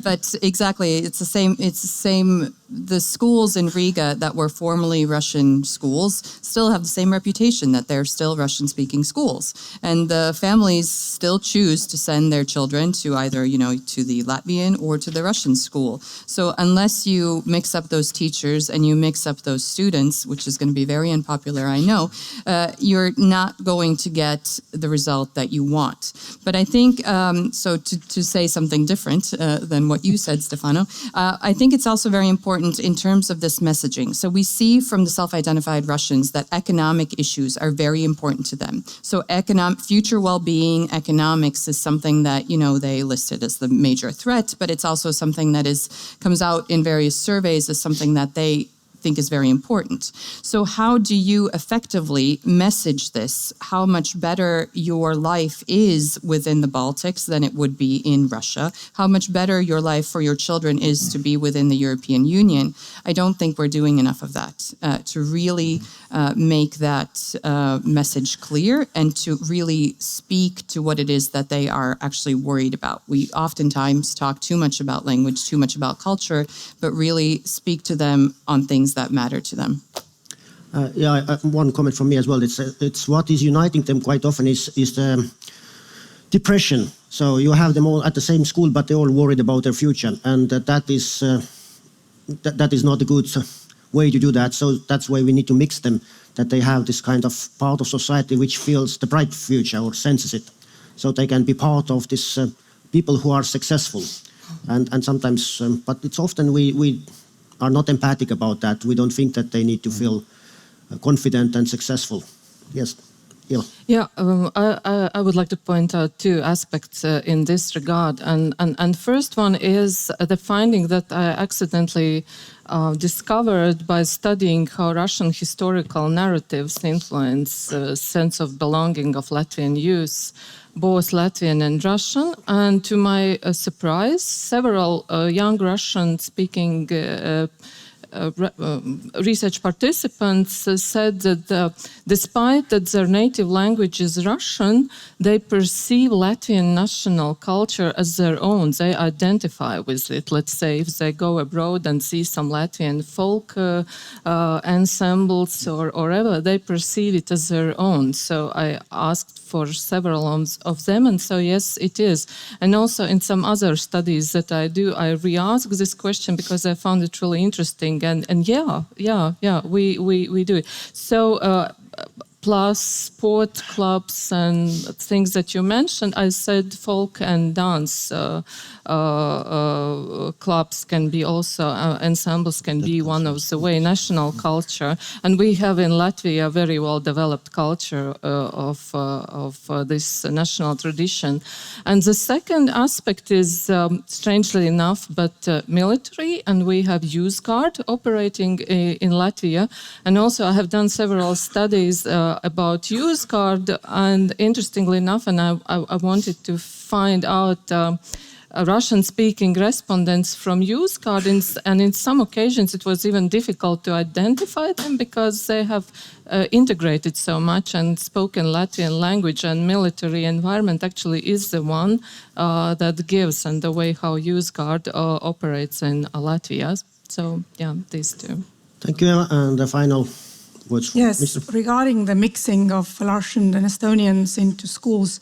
but exactly, it's the same. The schools in Riga that were formerly Russian schools still have the same reputation, that they're still Russian-speaking schools. And the families still choose to send their children to either, to the Latvian or to the Russian school. So unless you mix up those teachers and you mix up those students, which is going to be very unpopular, I know, you're not going to get the result that you want. But I think, so to say something different than what you said, Stefano, I think it's also very important in terms of this messaging. So we see from the self-identified Russians that economic issues are very important to them. So future well-being, economics is something that, they listed as the major threat, but it's also something that comes out in various surveys as something that they think is very important. So how do you effectively message this? How much better your life is within the Baltics than it would be in Russia? How much better your life for your children is to be within the European Union? I don't think we're doing enough of that to really make that message clear and to really speak to what it is that they are actually worried about. We oftentimes talk too much about language, too much about culture, but really speak to them on things that matter to them. One comment from me as well. It's what is uniting them quite often is the depression. So you have them all at the same school, but they're all worried about their future, and that is not a good way to do that. So that's why we need to mix them, that they have this kind of part of society which feels the bright future or senses it, so they can be part of this people who are successful. And sometimes, but it's often we are not empathic about that. We don't think that they need to feel confident and successful. Yes. Yeah, I would like to point out two aspects in this regard. And first one is the finding that I accidentally discovered by studying how Russian historical narratives influence sense of belonging of Latvian youth, both Latvian and Russian. And to my surprise, several young Russian-speaking research participants said that despite that their native language is Russian, they perceive Latvian national culture as their own. They identify with it. Let's say if they go abroad and see some Latvian folk ensembles or whatever, they perceive it as their own. So I asked for several of them, and so yes, it is. And also in some other studies that I do, I re-ask this question because I found it really interesting. And we do it. So plus sport clubs and things that you mentioned, I said folk and dance clubs can be also, ensembles can be one of the way, national culture. And we have in Latvia a very well developed culture of this national tradition. And the second aspect is, strangely enough, but military, and we have Youth Guard operating in Latvia. And also I have done several studies about Youth Guard, and interestingly enough, and I wanted to find out Russian-speaking respondents from Youth Guard, and in some occasions it was even difficult to identify them because they have integrated so much and spoken Latvian language, and military environment actually is the one that gives, and the way how Youth Guard operates in Latvia. So yeah, these two. Thank you, Eva. And the final words from Yes, Mr. regarding the mixing of Russian and Estonians into schools,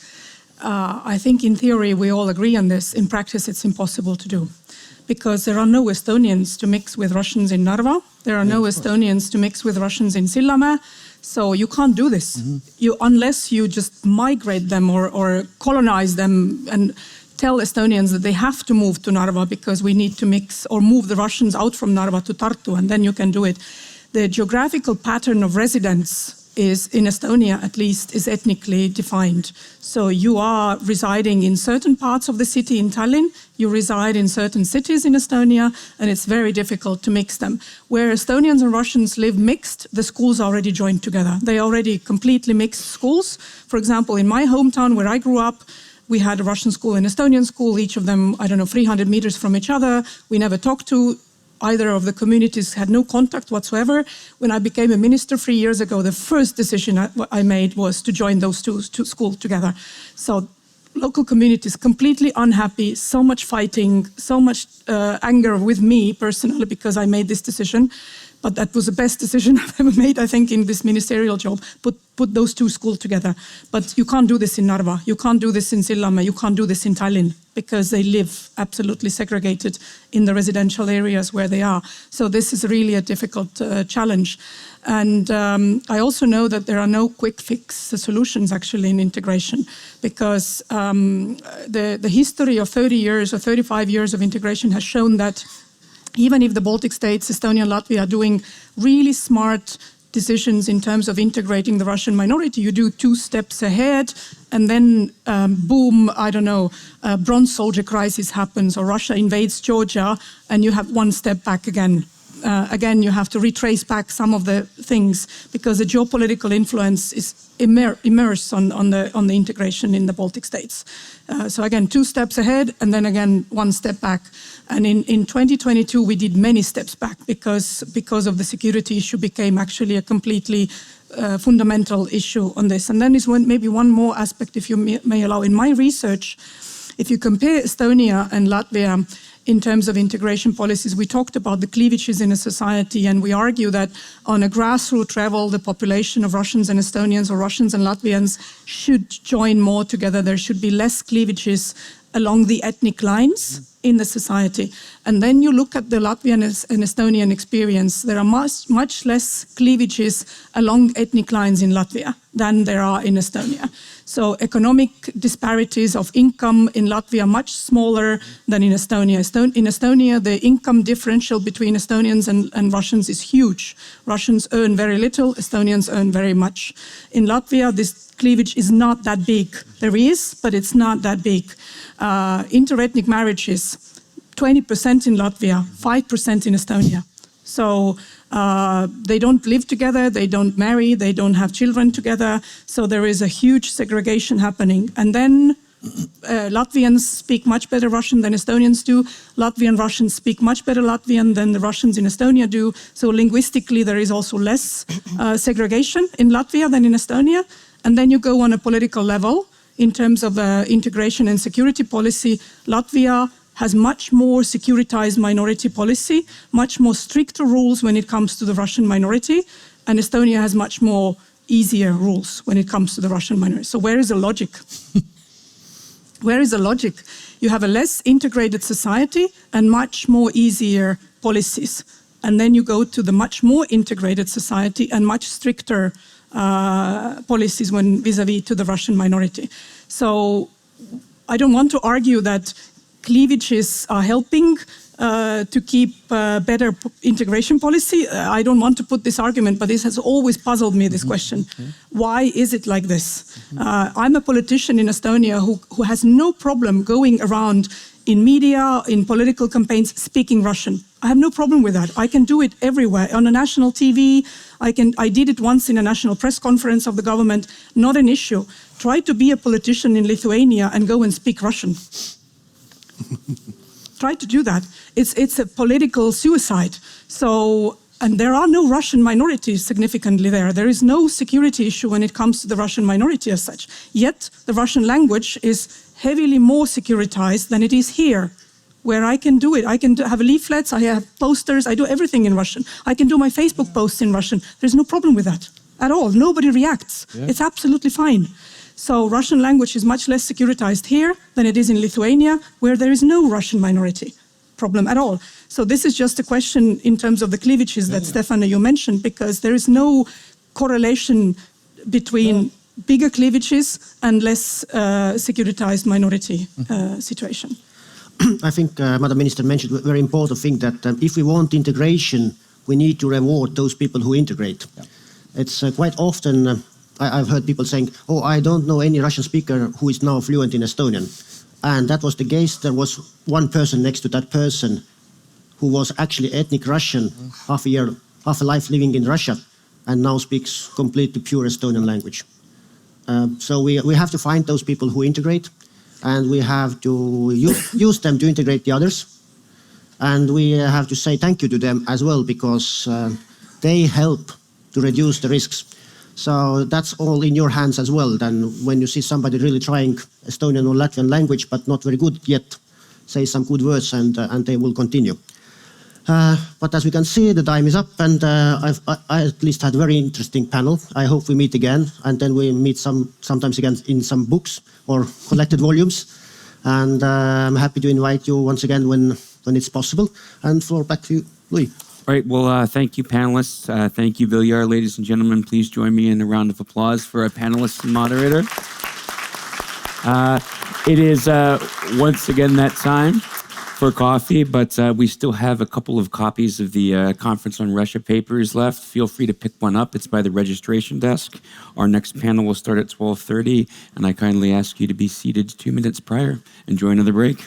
I think in theory we all agree on this. In practice, it's impossible to do because there are no Estonians to mix with Russians in Narva. There are no Estonians to mix with Russians in Sillamäe. So you can't do this unless you just migrate them or colonize them and tell Estonians that they have to move to Narva because we need to mix, or move the Russians out from Narva to Tartu, and then you can do it. The geographical pattern of residence is, in Estonia at least, is ethnically defined. So you are residing in certain parts of the city in Tallinn, you reside in certain cities in Estonia, and it's very difficult to mix them. Where Estonians and Russians live mixed, the schools are already joined together. They already completely mixed schools. For example, in my hometown where I grew up, we had a Russian school and Estonian school, each of them, 300 meters from each other. We never talked to either of the communities, had no contact whatsoever. When I became a minister 3 years ago, the first decision I made was to join those two schools together. So local communities completely unhappy, so much fighting, so much anger with me personally because I made this decision. But that was the best decision I've ever made, I think, in this ministerial job. Put those two schools together. But you can't do this in Narva. You can't do this in Sillamäe. You can't do this in Tallinn because they live absolutely segregated in the residential areas where they are. So this is really a difficult challenge. And I also know that there are no quick fix solutions actually in integration because the history of 30 years or 35 years of integration has shown that even if the Baltic states, Estonia and Latvia, are doing really smart decisions in terms of integrating the Russian minority, you do 2 steps ahead and then boom, Bronze Soldier crisis happens or Russia invades Georgia and you have 1 step back again. Again, you have to retrace back some of the things because the geopolitical influence is immersed on the integration in the Baltic states. So again, 2 steps ahead and then again 1 step back. And in 2022, we did many steps back because of the security issue became actually a completely fundamental issue on this. And then is maybe one more aspect, if you may allow. In my research, if you compare Estonia and Latvia in terms of integration policies, we talked about the cleavages in a society, and we argue that on a grassroots level, the population of Russians and Estonians or Russians and Latvians should join more together. There should be less cleavages along the ethnic lines in the society. And then you look at the Latvian and Estonian experience, there are much less cleavages along ethnic lines in Latvia than there are in Estonia. So economic disparities of income in Latvia are much smaller than in Estonia. In Estonia, the income differential between Estonians and Russians is huge. Russians earn very little, Estonians earn very much. In Latvia, this cleavage is not that big. There is, but it's not that big. Interethnic marriages, 20% in Latvia, 5% in Estonia. So they don't live together, they don't marry, they don't have children together. So there is a huge segregation happening. And then Latvians speak much better Russian than Estonians do. Latvian Russians speak much better Latvian than the Russians in Estonia do. So linguistically, there is also less segregation in Latvia than in Estonia. And then you go on a political level in terms of integration and security policy. Latvia has much more securitized minority policy, much more stricter rules when it comes to the Russian minority, and Estonia has much more easier rules when it comes to the Russian minority. So where is the logic? Where is the logic? You have a less integrated society and much more easier policies. And then you go to the much more integrated society and much stricter policies when vis-a-vis to the Russian minority. So I don't want to argue that cleavages are helping to keep better integration policy. I don't want to put this argument, but this has always puzzled me, this question. Why is it like this? I'm a politician in Estonia who has no problem going around in media, in political campaigns, speaking Russian. I have no problem with that. I can do it everywhere. On a national TV, I did it once in a national press conference of the government, not an issue. Try to be a politician in Lithuania and go and speak Russian. Try to do that. It's a political suicide. So, and there are no Russian minorities significantly there. There is no security issue when it comes to the Russian minority as such. Yet the Russian language is heavily more securitized than it is here, where I can do it. I can have leaflets, I have posters, I do everything in Russian. I can do my Facebook posts in Russian. There's no problem with that at all. Nobody reacts. Yeah. It's absolutely fine. So Russian language is much less securitized here than it is in Lithuania, where there is no Russian minority problem at all. So this is just a question in terms of the cleavages that Stefano, you mentioned, because there is no correlation between bigger cleavages and less securitized minority situation. I think Madam Minister mentioned a very important thing that if we want integration, we need to reward those people who integrate. Yeah. It's quite often, I've heard people saying, oh, I don't know any Russian speaker who is now fluent in Estonian. And that was the case. There was one person next to that person who was actually ethnic Russian, half a life living in Russia, and now speaks completely pure Estonian language. So we have to find those people who integrate, and we have to use them to integrate the others. And we have to say thank you to them as well, because they help to reduce the risks. So that's all in your hands as well. Then when you see somebody really trying Estonian or Latvian language, but not very good yet, say some good words and they will continue. But as we can see, the time is up, and I at least had a very interesting panel. I hope we meet again, and then we meet sometimes again in some books or collected volumes. And I'm happy to invite you once again when it's possible. And floor back to you, Louis. All right, well, thank you, panelists. Thank you, Viljar. Ladies and gentlemen, please join me in a round of applause for our panelists and moderator. It is once again that time for coffee, but we still have a couple of copies of the Conference on Russia papers left. Feel free to pick one up. It's by the registration desk. Our next panel will start at 12:30, and I kindly ask you to be seated 2 minutes prior. Enjoy another break.